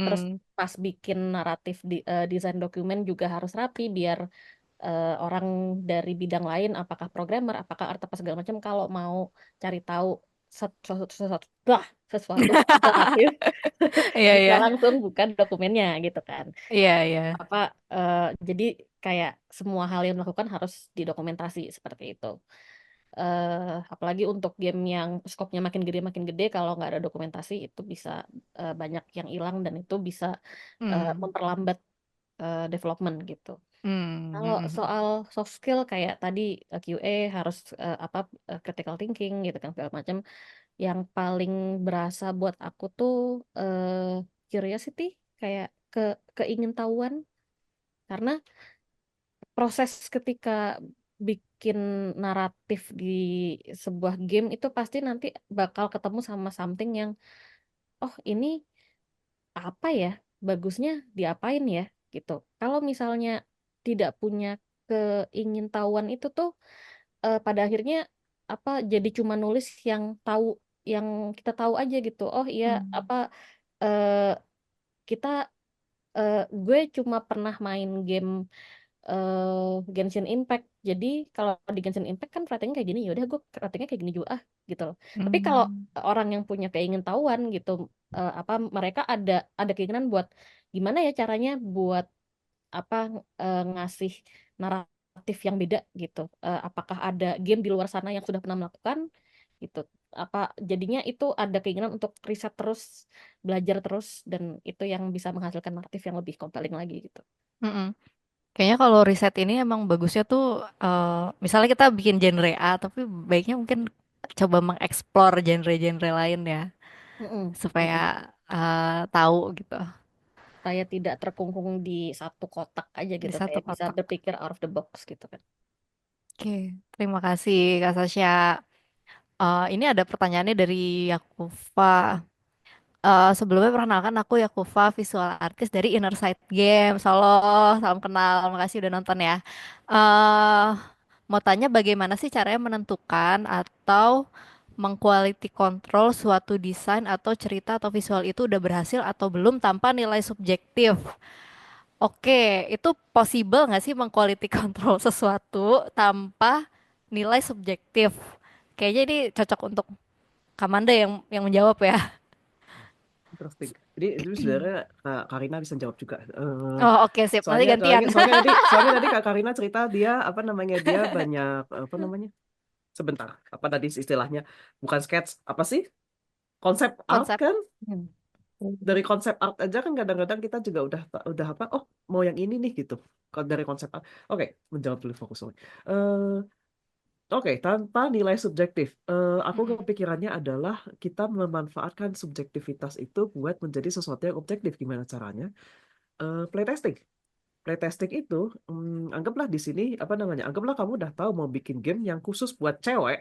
Terus Hmm. pas bikin naratif desain dokumen juga harus rapi biar orang dari bidang lain, apakah programmer, apakah art apa segala macam, kalau mau cari tahu sesuatu soal naratif Iya, bisa iya. langsung buka dokumennya gitu kan. Iya, iya. Apa jadi kayak semua hal yang dilakukan harus didokumentasi seperti itu. Apalagi untuk game yang skopnya makin gede, kalau nggak ada dokumentasi itu bisa banyak yang hilang dan itu bisa Hmm. memperlambat development gitu. Hmm. Kalau Hmm. Hmm. soal soft skill kayak tadi QA harus apa critical thinking gitu kan segala macam. Yang paling berasa buat aku tuh curiosity, kayak keingintahuan, karena proses ketika bikin naratif di sebuah game itu pasti nanti bakal ketemu sama something yang oh ini apa ya, bagusnya diapain ya gitu. Kalau misalnya tidak punya keingintahuan itu tuh pada akhirnya apa jadi cuma nulis yang tahu, yang kita tahu aja gitu. Oh iya Hmm. apa eh, kita gue cuma pernah main game Genshin Impact. Jadi kalau di Genshin Impact kan ratingnya kayak gini, yaudah gue ratingnya kayak gini juga gitu loh. Tapi kalau Hmm. orang yang punya keingintahuan gitu, apa mereka ada keinginan buat gimana ya caranya buat apa ngasih naratif yang beda gitu. Apakah ada game di luar sana yang sudah pernah melakukan gitu. Apa jadinya itu ada keinginan untuk riset terus, belajar terus, dan itu yang bisa menghasilkan naratif yang lebih compelling lagi gitu. Hmm. Kayaknya kalau riset ini emang bagusnya tuh, misalnya kita bikin genre A, tapi baiknya mungkin coba mengeksplor genre-genre lain ya, Mm-mm, supaya mm-mm. tahu gitu Saya tidak terkungkung di satu kotak aja di gitu, satu kayak bisa kotak. berpikir out of the box gitu kan. Oke, terima kasih Kak Sasha. Ini ada pertanyaannya dari Yakufa. Sebelumnya perkenalkan aku Yakufa, visual artist dari Inner Sight Games. Halo, salam kenal. Makasih udah nonton ya. eh Mau tanya bagaimana sih caranya menentukan atau mengquality control suatu desain atau cerita atau visual itu udah berhasil atau belum tanpa nilai subjektif. Oke, itu possible nggak sih mengquality control sesuatu tanpa nilai subjektif? Kayaknya ini cocok untuk Kamanda yang menjawab ya. Interesting. Jadi sebenarnya Kak Karina bisa jawab juga. Oh, oke sip. Nanti Soalnya gantian. soalnya tadi Kak Karina cerita dia apa namanya dia banyak apa namanya sebentar apa tadi istilahnya bukan sketch apa sih konsep art Konsep. kan, Hmm. dari konsep art aja kan kadang-kadang kita juga udah apa oh mau yang ini nih gitu. Kalau dari konsep art oke menjawab dulu fokus sorry. Eh, oke tanpa nilai subjektif. Aku Mm-mm. kepikirannya adalah kita memanfaatkan subjektivitas itu buat menjadi sesuatu yang objektif. Gimana caranya? Playtesting. Playtesting itu, anggaplah di sini apa namanya? Anggaplah kamu udah tahu mau bikin game yang khusus buat cewek,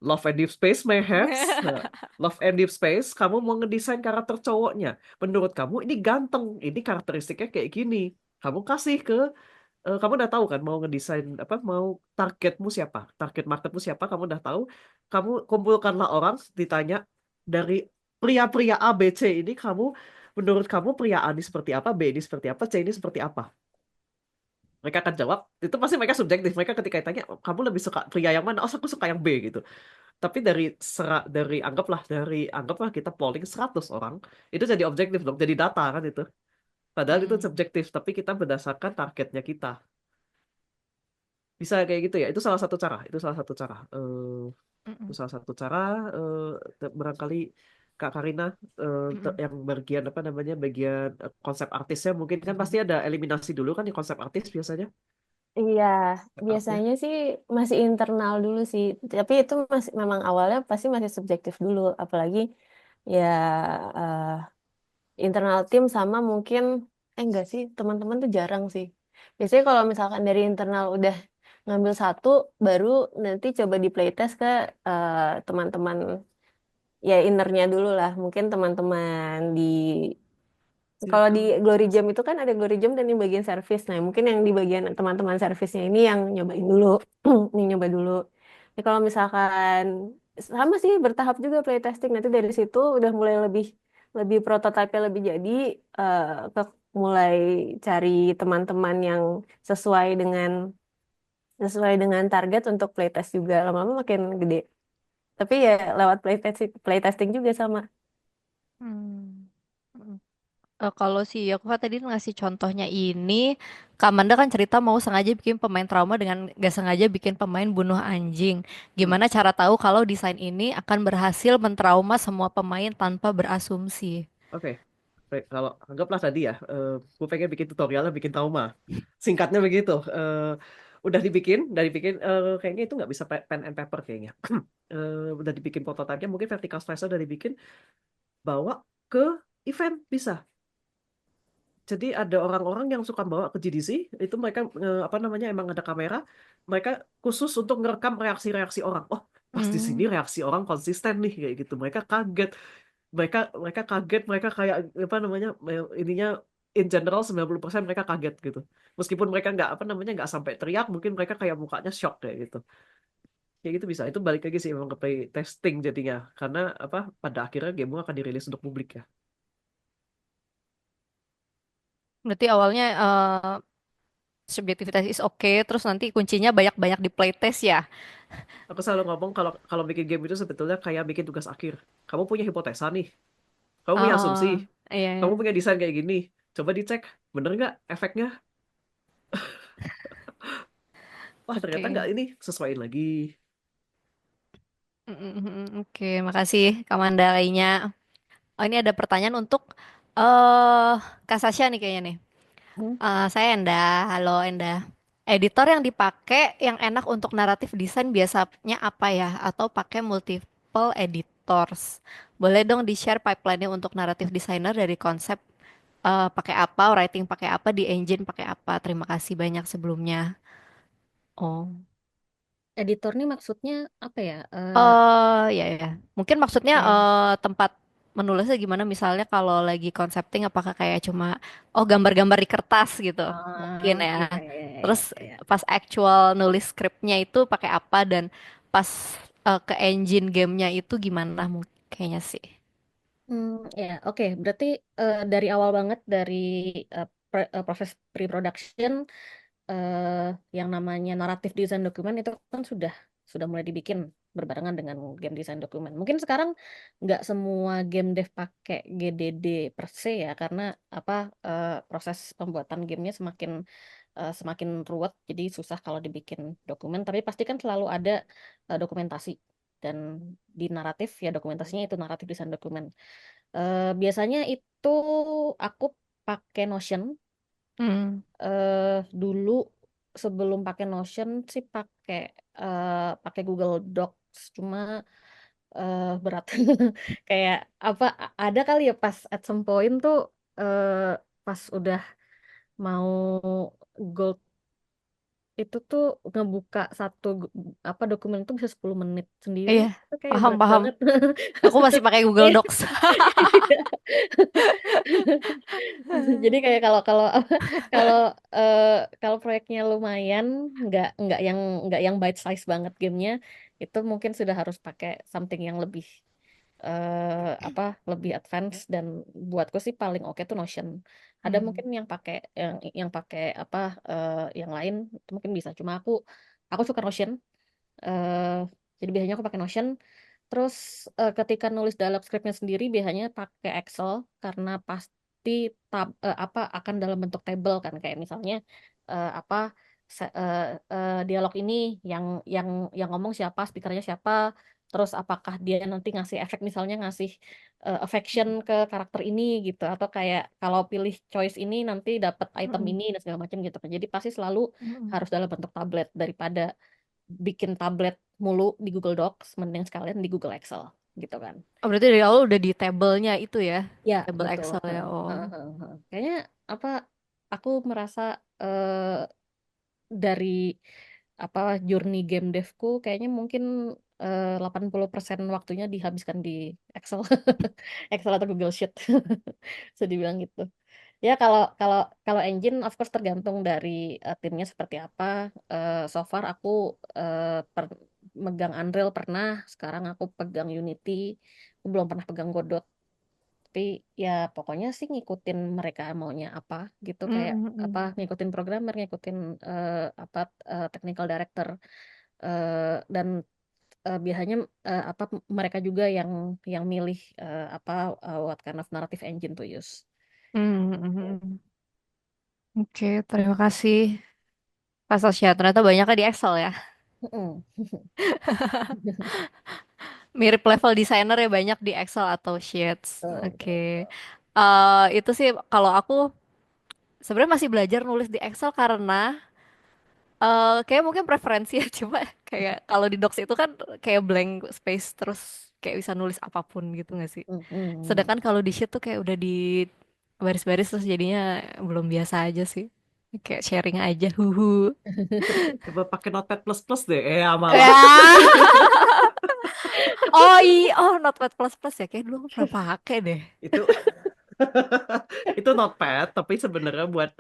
Love and Deep Space perhaps. Love and Deep Space, kamu mau ngedesain karakter cowoknya. Menurut kamu ini ganteng, ini karakteristiknya kayak gini. Kamu kasih ke kamu udah tahu kan mau ngedesain apa, mau targetmu siapa, target marketmu siapa, kamu udah tahu. Kamu kumpulkanlah orang, ditanya dari pria-pria A B C ini, kamu menurut kamu pria A ini seperti apa, B ini seperti apa, C ini seperti apa. Mereka akan jawab, itu pasti mereka subjektif. Mereka ketika ditanya, kamu lebih suka pria yang mana? Oh, aku suka yang B gitu. Tapi dari anggaplah kita polling 100 orang, itu jadi objektif dong, jadi data kan itu. Padahal itu Hmm. subjektif, tapi kita berdasarkan targetnya kita. Bisa kayak gitu ya. Itu salah satu cara. Itu salah satu cara. Itu Mm-mm. salah satu cara. Barangkali Kak Karina, Mm-mm. yang bagian apa namanya, bagian konsep artisnya, mungkin kan pasti ada eliminasi dulu kan di konsep artis biasanya. Iya, Konsep artnya. biasanya sih masih internal dulu sih. Tapi itu masih memang awalnya pasti masih subjektif dulu. Apalagi ya eh, internal tim sama mungkin enggak sih, teman-teman tuh jarang sih. Biasanya kalau misalkan dari internal udah ngambil satu, baru nanti coba di playtest ke eh, teman-teman ya innernya dulu lah. Mungkin teman-teman di kalau di Glory Jam itu kan ada Glory Jam dan di bagian service. Nah, mungkin yang di bagian teman-teman servisnya ini yang nyobain dulu, yang nyoba dulu. Jadi kalau misalkan sama sih bertahap juga playtesting. Nanti dari situ udah mulai lebih lebih prototipe lebih jadi eh, ke mulai cari teman-teman yang sesuai dengan sesuai dengan target untuk playtest juga. Lama-lama makin gede. Tapi ya lewat playtesting juga sama. Hmm. Mm. Kalau si Yoko tadi ngasih contohnya ini, Kak Amanda kan cerita mau sengaja bikin pemain trauma dengan gak sengaja bikin pemain bunuh anjing. Hmm. Gimana cara tahu kalau desain ini akan berhasil mentrauma semua pemain tanpa berasumsi? Oke. Baik, kalau anggaplah tadi ya, gue pengen bikin tutorialnya bikin trauma. Singkatnya begitu. Kayaknya itu nggak bisa pen and paper kayaknya. Udah dibikin prototipenya, mungkin vertical slicer udah dibikin, bawa ke event bisa. Jadi ada orang-orang yang suka bawa ke GDC, itu mereka apa namanya, emang ada kamera, mereka khusus untuk ngerekam reaksi-reaksi orang. Oh, pas di sini Hmm. reaksi orang konsisten nih kayak gitu. Mereka kaget, mereka mereka kaget, mereka kayak apa namanya, ininya in general 90% mereka kaget gitu. Meskipun mereka nggak apa namanya, nggak sampai teriak, mungkin mereka kayak mukanya shock kayak gitu. Kayak gitu bisa. Itu balik lagi sih memang ke play testing jadinya. Karena apa, pada akhirnya game akan dirilis untuk publik ya. Berarti awalnya subjektivitas is oke, terus nanti kuncinya banyak-banyak di playtest ya. Aku selalu ngomong kalau kalau bikin game itu sebetulnya kayak bikin tugas akhir. Kamu punya hipotesa nih, kamu punya asumsi, Oh, iya, kamu iya. punya desain kayak gini. Coba dicek, bener nggak efeknya? Wah, ternyata Oke. nggak, ini sesuaiin lagi. Oke, makasih Kak Manda lainnya. Oh, ini ada pertanyaan untuk eh Kak Sasha nih kayaknya nih. Hmm. Saya Enda, halo Enda. Editor yang dipakai yang enak untuk naratif desain biasanya apa ya? Atau pakai multiple editors? Boleh dong di-share pipeline-nya untuk naratif designer dari konsep pakai apa, writing pakai apa, di engine pakai apa. Terima kasih banyak sebelumnya. Oh. Editor nih maksudnya apa ya? Ya ya. Mungkin maksudnya Kayak tempat menulisnya gimana? Misalnya kalau lagi concepting apakah kayak cuma oh gambar-gambar di kertas gitu. Mungkin ya. iya, iya, iya, iya, Terus iya. pas actual nulis skripnya itu pakai apa dan pas ke engine gamenya itu gimana mungkin kayaknya sih. Hmm, ya, oke. Berarti dari awal banget dari proses pre-production, eh, yang namanya naratif design dokumen itu kan sudah mulai dibikin berbarengan dengan game design dokumen. Mungkin sekarang nggak semua game dev pakai GDD per se ya, karena apa, proses pembuatan gamenya semakin ruwet, jadi susah kalau dibikin dokumen. Tapi pasti kan selalu ada dokumentasi, dan di naratif ya dokumentasinya itu naratif desain dokumen. Biasanya itu aku pakai Notion. Hmm. Dulu sebelum pakai Notion sih pakai Google Docs, cuma berat. Kayak apa, ada kali ya pas at some point tuh, pas udah mau gold itu tuh ngebuka satu apa dokumen itu bisa 10 menit sendiri. Iya, Itu kayak paham berat paham. banget. Aku masih pakai Google Docs. Jadi kayak kalau kalau kalau eh, kalau proyeknya lumayan nggak yang bite size banget gamenya, itu mungkin sudah harus pakai something yang lebih apa lebih advance. Dan buatku sih paling oke tuh Notion. Ada Hmm. mungkin yang pakai apa yang lain itu mungkin bisa. Cuma aku suka Notion. eh jadi biasanya aku pakai Notion. Terus ketika nulis dalam skripnya sendiri biasanya pakai Excel karena pasti apa akan dalam bentuk table kan, kayak misalnya apa dialog ini yang yang yang ngomong siapa, speakernya siapa, terus apakah dia nanti ngasih efek, misalnya ngasih affection ke karakter ini gitu, atau kayak kalau pilih choice ini nanti dapat item Mm-mm. ini dan segala macam gitu kan. Jadi pasti selalu Mm-mm. harus dalam bentuk tablet, daripada bikin tablet mulu di Google Docs, mending sekalian di Google Excel gitu kan. Oh, berarti dari awal udah di tabelnya itu ya, Ya, tabel betul. Excel ya. Oh. Kayaknya apa aku merasa dari apa journey game devku kayaknya mungkin 80% waktunya dihabiskan di Excel. Excel atau Google Sheet. Bisa dibilang gitu. Ya kalau kalau kalau engine of course tergantung dari timnya seperti apa. So far aku megang Unreal pernah, sekarang aku pegang Unity, aku belum pernah pegang Godot. Tapi ya pokoknya sih ngikutin mereka maunya apa gitu, kayak apa Mm-mm. ngikutin programmer, ngikutin apa technical director. Dan biasanya apa mereka juga yang milih apa what kind of narrative engine to use. Mm-mm. Oke, terima kasih Pak Sasya. Ternyata banyaknya di Excel ya. Mm-mm. Mirip level designer ya, banyak di Excel atau Sheets. Betul, betul, Oke. betul. Itu sih kalau aku sebenarnya masih belajar nulis di Excel karena kayak mungkin preferensi ya. Cuma kayak kalau di Docs itu kan kayak blank space terus kayak bisa nulis apapun gitu nggak sih? Mm-mm. Sedangkan kalau di Sheet tuh kayak udah di baris-baris terus jadinya belum biasa aja sih. Kayak sharing aja, huhu. Coba pakai Notepad plus plus deh. Malah. Ya. Oh iya, oh Notepad plus plus ya, kayak dulu aku pernah pakai deh. Itu itu Notepad, tapi sebenarnya buat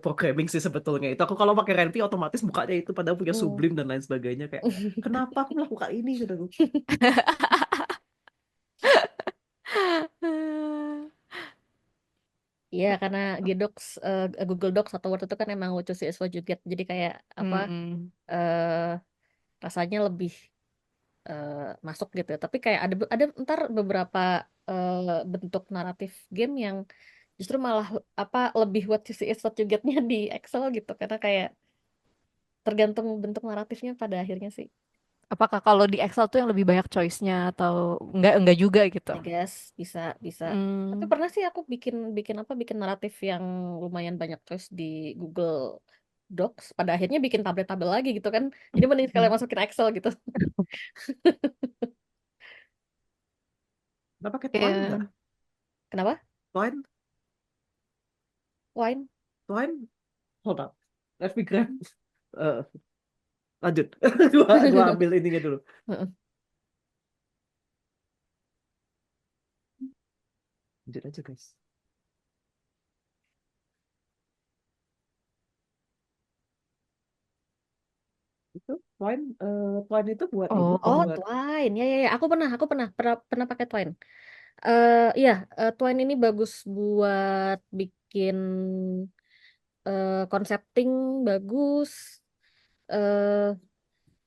programming sih sebetulnya. Itu aku kalau pakai Renvi otomatis bukanya itu padahal punya Mm. Sublime dan lain sebagainya, kayak kenapa aku melakukan ini gitu. Iya, karena Gdocs, Google Docs atau Word itu kan emang lucu sih as what you get. Jadi kayak apa Mm-mm. eh rasanya lebih eh, masuk gitu. Tapi kayak ada ntar beberapa eh, bentuk naratif game yang justru malah apa lebih what you see is what you get-nya di Excel gitu. Karena kayak tergantung bentuk naratifnya pada akhirnya sih. Apakah kalau di Excel tuh yang lebih banyak choice-nya atau enggak juga gitu? I guess bisa bisa. Tapi Hmm. pernah sih aku bikin bikin apa bikin naratif yang lumayan banyak terus di Google Docs. Pada akhirnya bikin tabel-tabel lagi gitu kan. Jadi mending sekalian masukin Excel gitu. Nggak pakai Twine nggak? Ya. Kenapa? Twine, Wine? Twine, hold up. Let me grab. Eh, lanjut. Gua ambil ininya dulu. Lanjut aja guys. Itu Twine itu buat ini, Oh, Oh. buat Twine. Ya, ya, ya. Aku pernah pakai Twine. Iya, Twine ini bagus buat bikin konsepting, bagus. eh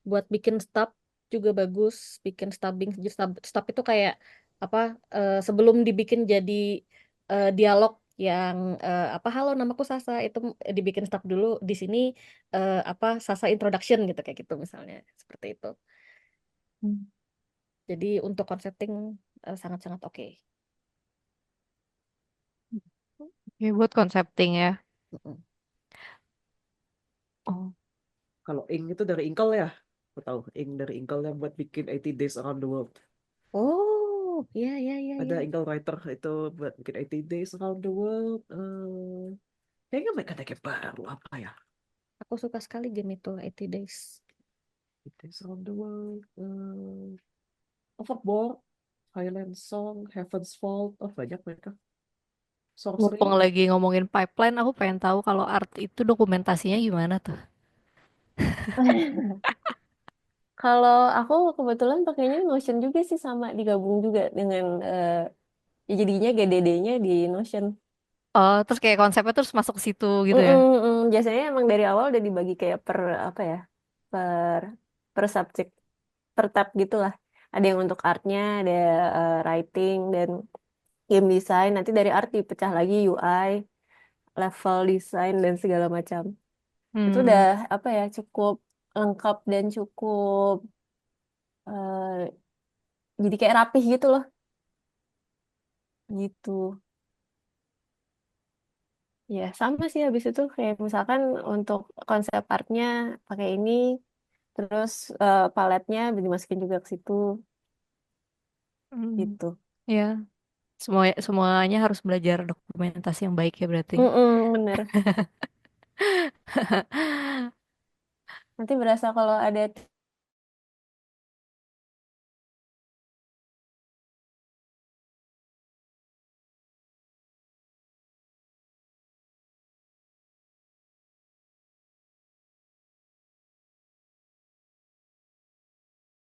Buat bikin stub juga bagus, bikin stubbing. Jadi stub itu kayak apa? Sebelum dibikin jadi dialog yang apa, halo namaku Sasa, itu dibikin stub dulu di sini, apa, Sasa introduction gitu, kayak gitu misalnya, seperti itu. Jadi untuk konsepting sangat-sangat oke. Ya buat concepting ya. Mm-mm. Oh. kalau ink itu dari Inkle ya. Aku tahu ink dari Inkle yang buat bikin 80 Days Around the World. Oh, iya, iya, iya, Ada iya. Inkle Writer itu buat bikin 80 Days Around the World. Kayaknya mereka baru apa ya? Aku suka sekali game itu, 80 Days. It is around the world. Overboard, Highland Song, Heaven's Fall. Oh, banyak mereka. Mumpung Sorcery. lagi ngomongin pipeline, aku pengen tahu kalau art itu dokumentasinya gimana tuh. Kalau aku kebetulan pakainya Notion juga sih, sama digabung juga dengan ya jadinya GDD-nya di Notion. Oh, terus kayak konsepnya terus masuk ke situ gitu ya. Mm-mm, mm. Biasanya emang dari awal udah dibagi kayak per apa ya, per per subjek, per tab gitulah. Ada yang untuk artnya, ada writing dan game design. Nanti dari art dipecah lagi UI, level design dan segala macam. Itu udah Hmm. apa ya, cukup lengkap dan cukup eh, jadi kayak rapih gitu loh, gitu. Ya sama sih, habis itu kayak misalkan untuk konsep artnya pakai ini, terus paletnya dimasukin juga ke situ, Hmm. gitu. Ya, semuanya harus belajar dokumentasi yang baik ya berarti. Mm-mm, bener. Nanti berasa kalau ada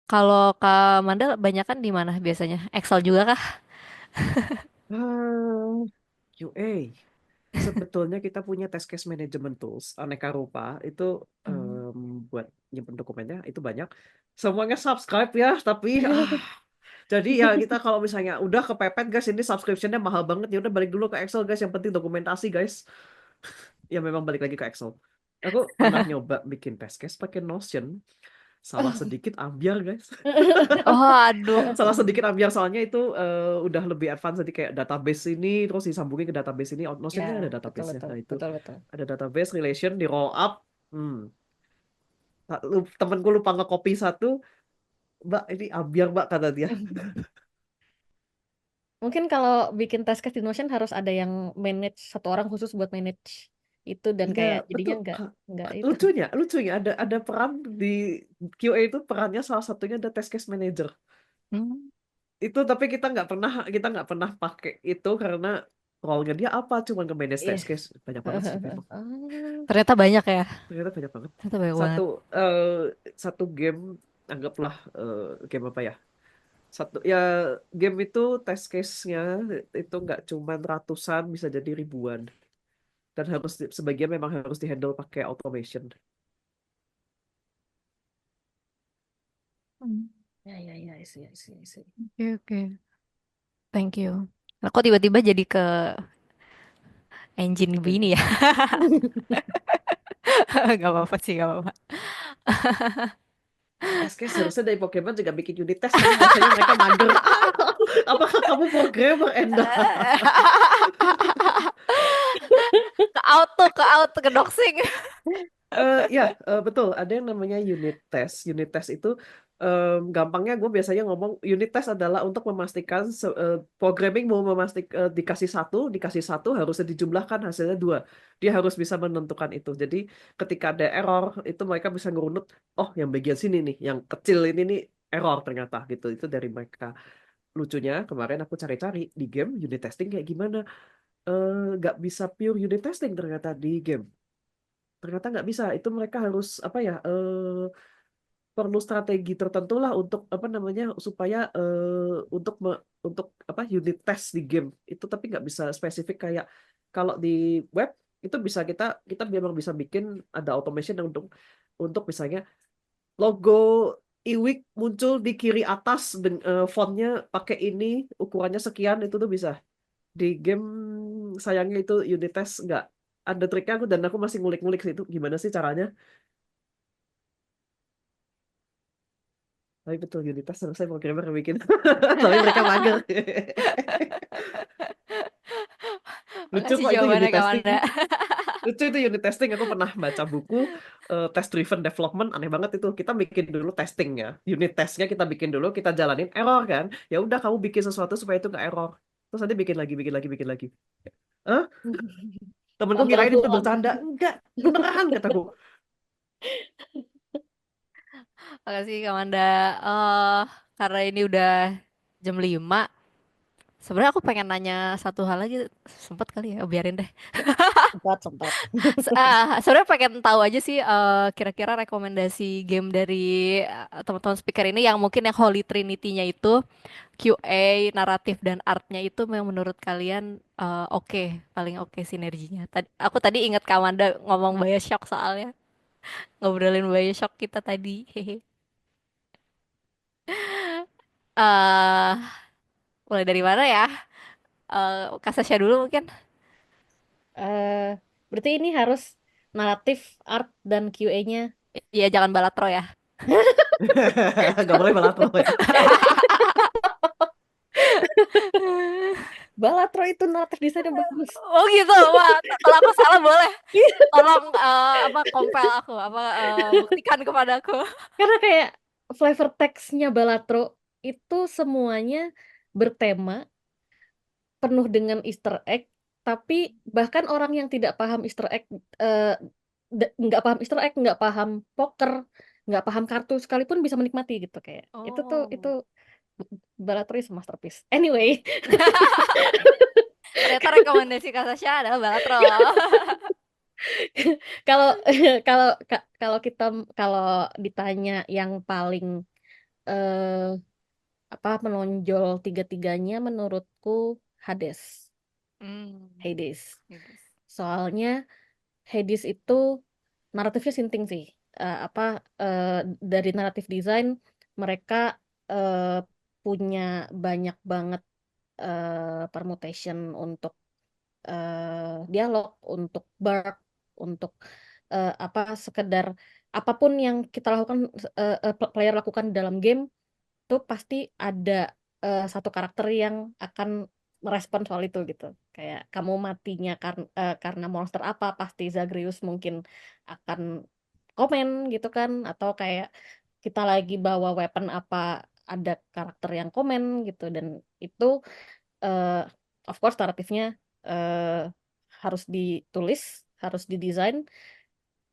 Kalau Kak Manda banyak kan di mana biasanya? Excel juga kah? Ah, QA. Sebetulnya kita punya test case management tools aneka rupa itu Hmm. buat nyimpen dokumennya itu banyak. Semuanya subscribe ya, tapi jadi ya kita kalau misalnya udah kepepet guys ini subscriptionnya mahal banget ya udah balik dulu ke Excel guys yang penting dokumentasi guys. Ya memang balik lagi ke Excel. Aku pernah nyoba bikin test case pakai Notion, salah sedikit ambiar guys. Oh, aduh. Salah sedikit ambiar soalnya itu udah lebih advance jadi kayak database ini terus disambungin ke database ini. Notion Ya, kan ada betul database-nya. betul Nah itu betul betul. ada database relation di roll up. Hmm. Temenku lupa nge-copy satu, Mbak ini ambiar Mbak kata dia. Mungkin kalau bikin task di Notion harus ada yang manage, satu orang khusus buat manage itu, dan Iya kayak jadinya betul. nggak itu. Lucunya ada peran di QA itu perannya salah satunya ada test case manager. Hmm. Itu tapi kita nggak pernah pakai itu karena role-nya dia apa cuma nge-manage Iya. test case banyak banget sih memang. Ah. Ternyata banyak ya. Ternyata banyak banget. Ternyata banyak Satu banget. eh, satu game anggaplah game apa ya? Satu ya game itu test case-nya itu nggak cuma ratusan bisa jadi ribuan dan sebagian memang harus dihandle pakai automation. Hmm. Ya ya ya, isi. Oke, oke. Thank you. Aku tiba-tiba jadi ke engine Apa itu? begini ya. Gak apa-apa sih, gak apa-apa. Test case harusnya dari Pokemon juga bikin unit test kan biasanya mereka mager. Apakah kamu programmer Enda? Ke auto, ke doxing. Ya, betul. Ada yang namanya unit test. Unit test itu gampangnya gue biasanya ngomong unit test adalah untuk memastikan programming mau dikasih satu harusnya dijumlahkan hasilnya dua. Dia harus bisa menentukan itu. Jadi ketika ada error itu mereka bisa ngerunut, oh yang bagian sini nih, yang kecil ini nih error ternyata gitu. Itu dari mereka. Lucunya kemarin aku cari-cari di game unit testing kayak gimana. Nggak bisa pure unit testing ternyata di game. Ternyata nggak bisa. Itu mereka harus apa ya? Perlu strategi tertentu lah untuk apa namanya supaya untuk apa unit test di game itu tapi nggak bisa spesifik kayak kalau di web itu bisa kita kita memang bisa bikin ada automation yang untuk misalnya logo iWik muncul di kiri atas fontnya pakai ini ukurannya sekian itu tuh bisa di game sayangnya itu unit test nggak ada triknya aku dan aku masih ngulik-ngulik sih itu gimana sih caranya. Tapi betul Unitas harusnya programmer yang bikin. Tapi mereka mager. Lucu Makasih kok itu jawabannya unit Kak testing. Wanda. Lucu itu unit testing. Aku pernah baca buku test driven development. Aneh banget itu. Kita bikin dulu testingnya. Unit testnya kita bikin dulu. Kita jalanin error kan. Ya udah kamu bikin sesuatu supaya itu nggak error. Terus nanti bikin lagi. Hah? Temenku kirain itu Berulang-ulang. bercanda. Enggak, beneran kataku. Makasih Kamanda. eh karena ini udah jam 5. Sebenarnya aku pengen nanya satu hal lagi. Sempet kali ya, biarin deh. Sempat, sempat. Sebenarnya pengen tahu aja sih kira-kira rekomendasi game dari teman-teman speaker ini yang mungkin yang Holy Trinity-nya itu QA, naratif dan artnya itu memang menurut kalian oke, paling oke sinerginya. Aku tadi ingat Kamanda ngomong Bioshock soalnya ngobrolin Bioshock kita tadi. Hehe. eh Mulai dari mana ya? Kak Sasha dulu mungkin. eh Berarti ini harus naratif, art, dan QA-nya. Iya, jangan Balatro ya. Gak boleh balatro ya. Balatro itu naratif desainnya bagus. Oh gitu, wah. Kalau aku salah boleh. Tolong apa compel aku, apa buktikan kepada aku. Karena kayak flavor text-nya Balatro itu semuanya bertema, penuh dengan Easter egg, tapi bahkan orang yang tidak paham Easter egg, eh, nggak paham Easter egg, nggak paham poker, nggak paham kartu sekalipun bisa menikmati gitu kayak. Itu Oh. Balatro is a masterpiece. Anyway, Ternyata rekomendasi Kak Sasha adalah Balatro. kalau kalau kita kalau ditanya yang paling eh, apa menonjol tiga-tiganya menurutku Hades. Hmm. Hades. Gitu. Soalnya Hades itu naratifnya sinting sih. Apa eh, dari naratif desain mereka eh, punya banyak banget permutation untuk dialog, untuk bark, untuk apa sekedar apapun yang kita lakukan, player lakukan dalam game tuh pasti ada satu karakter yang akan merespon soal itu gitu. Kayak kamu matinya karena monster apa, pasti Zagreus mungkin akan komen gitu kan, atau kayak kita lagi bawa weapon apa, ada karakter yang komen gitu. Dan itu eh, of course naratifnya eh, harus ditulis, harus didesain,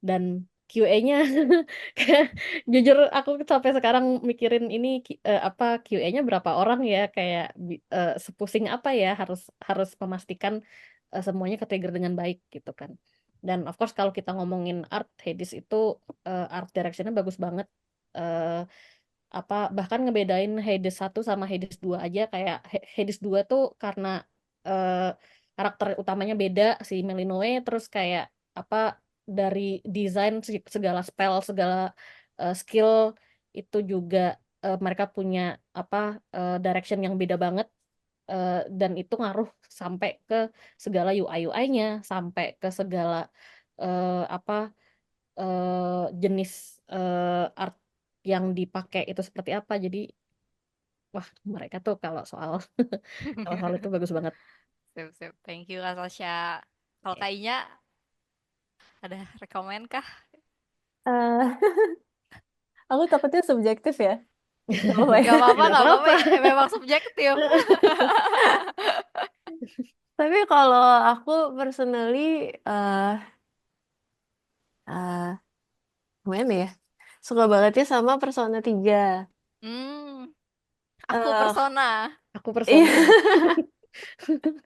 dan QA-nya jujur aku sampai sekarang mikirin ini apa QA-nya berapa orang ya, kayak sepusing apa ya, harus harus memastikan semuanya ke-trigger dengan baik gitu kan. Dan of course kalau kita ngomongin art, Hades itu art direction-nya bagus banget. Eh, apa bahkan ngebedain Hades 1 sama Hades 2 aja, kayak Hades 2 tuh karena eh, karakter utamanya beda, si Melinoe, terus kayak apa dari desain segala spell, segala skill itu juga mereka punya apa direction yang beda banget. Dan itu ngaruh sampai ke segala UI UI-nya, sampai ke segala apa jenis art yang dipakai itu seperti apa. Jadi wah, mereka tuh kalau soal kalau soal itu bagus banget. Sip, sip. Thank you Kak Sasha. Kalau Ya. kayaknya ada rekomen kah? Eh, aku takutnya subjektif ya. Gak apa-apa ya. Gak apa-apa, Nggak gak apa-apa. apa-apa. Memang subjektif. Tapi kalau aku personally eh eh, gimana ya? Suka banget ya sama Persona 3. Hmm, aku Eh persona. Aku iya. persona.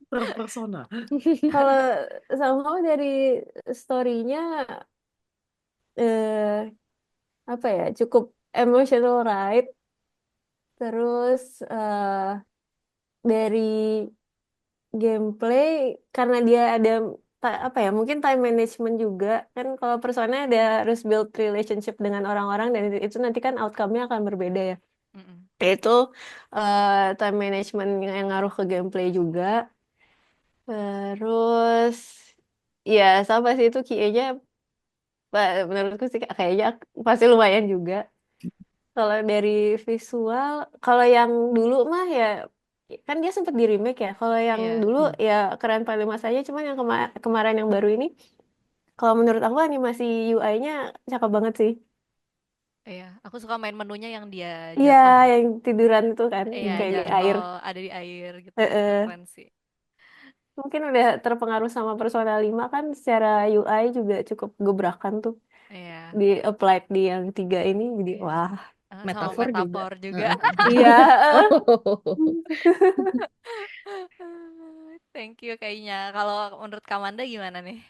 Terpersona. Kalau somehow dari story-nya eh apa ya, cukup emotional ride. Terus dari gameplay, karena dia ada apa ya, mungkin time management juga kan. Kalau Persona ada harus build relationship dengan orang-orang, dan itu nanti kan outcome-nya akan berbeda ya. Mm-mm. Itu time management yang ngaruh ke gameplay juga. Terus ya sama sih, itu QA-nya menurutku sih kayaknya pasti lumayan juga. Kalau dari visual, kalau yang dulu mah ya kan dia sempat di remake ya. Kalau yang Iya. dulu Hmm. ya keren pada masanya, cuman yang kemarin yang baru ini, kalau menurut aku animasi UI-nya cakep banget sih. Iya, aku suka main menunya yang dia Iya, jatuh. yang tiduran itu kan, Iya, yang kayak di jatuh air. ada di air gitu. Itu Heeh. keren sih. Mungkin udah terpengaruh sama Persona 5 kan, secara UI juga cukup gebrakan tuh. Iya. di applied di yang tiga ini jadi Iya. wah Sama Metafor juga. metafor juga. iya. Oh. Thank you kayaknya. Kalau menurut Kamanda gimana nih?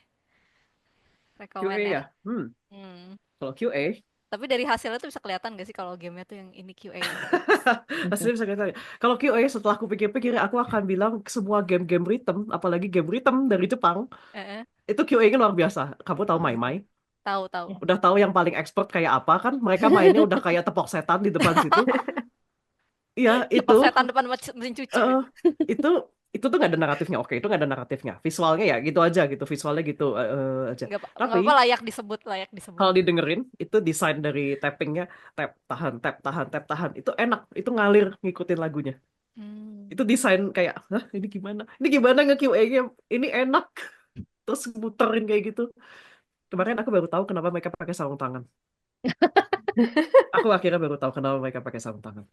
QA Rekomennya? ya. Hmm. Kalau QA, Tapi dari hasilnya tuh bisa kelihatan gak sih kalau gamenya tuh yang ini QA ini? hasilnya bisa kita. Kalau QA setelah aku pikir-pikir, aku akan bilang semua game-game rhythm, apalagi game rhythm dari Jepang, Eh, itu QA-nya luar biasa. Kamu tahu Mai hmm. Mai? Tahu-tahu. Udah tahu yang paling expert kayak apa kan? Mereka mainnya udah kayak tepok setan di depan situ. Iya, itu. Tebak setan depan mesin cuci. eh, itu itu tuh nggak ada naratifnya. Oke, itu nggak ada naratifnya. Visualnya ya gitu aja gitu. Visualnya gitu aja. Nggak Tapi apa layak disebut, layak disebut. kalau didengerin, itu desain dari tappingnya, tap tahan, tap tahan, tap tahan. Itu enak. Itu ngalir ngikutin lagunya. Hmm. Itu desain kayak, hah ini gimana? Ini gimana nge-QA-nya? Ini enak. Terus muterin kayak gitu. Kemarin aku baru tahu kenapa mereka pakai sarung tangan. Aku akhirnya baru tahu kenapa mereka pakai sarung tangan.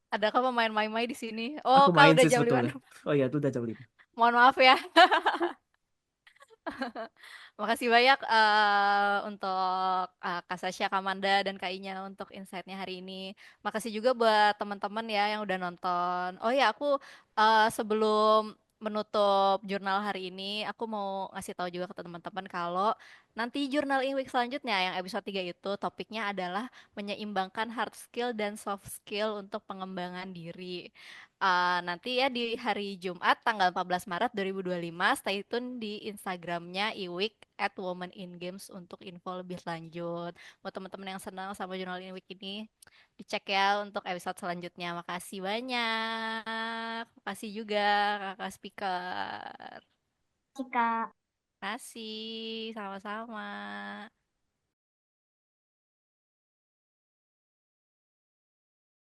Adakah pemain Mai-Mai di sini? Oh, Aku Kak main udah sih jam 5. sebetulnya. Oh iya, itu udah jam 5. Mohon maaf ya. Makasih banyak untuk Kak Sasha, Kak Manda, dan Kak Inya untuk insight-nya hari ini. Makasih juga buat teman-teman ya yang udah nonton. Oh ya, aku sebelum menutup jurnal hari ini, aku mau ngasih tahu juga ke teman-teman kalau nanti jurnal in week selanjutnya yang episode 3 itu topiknya adalah menyeimbangkan hard skill dan soft skill untuk pengembangan diri. Nanti ya di hari Jumat tanggal 14 Maret 2025 stay tune di Instagramnya iWeek @Women in Games untuk info lebih lanjut. Buat teman-teman yang senang sama jurnal in week ini, dicek ya untuk episode selanjutnya. Makasih banyak. Makasih juga kakak speaker. Jika Makasih, sama-sama.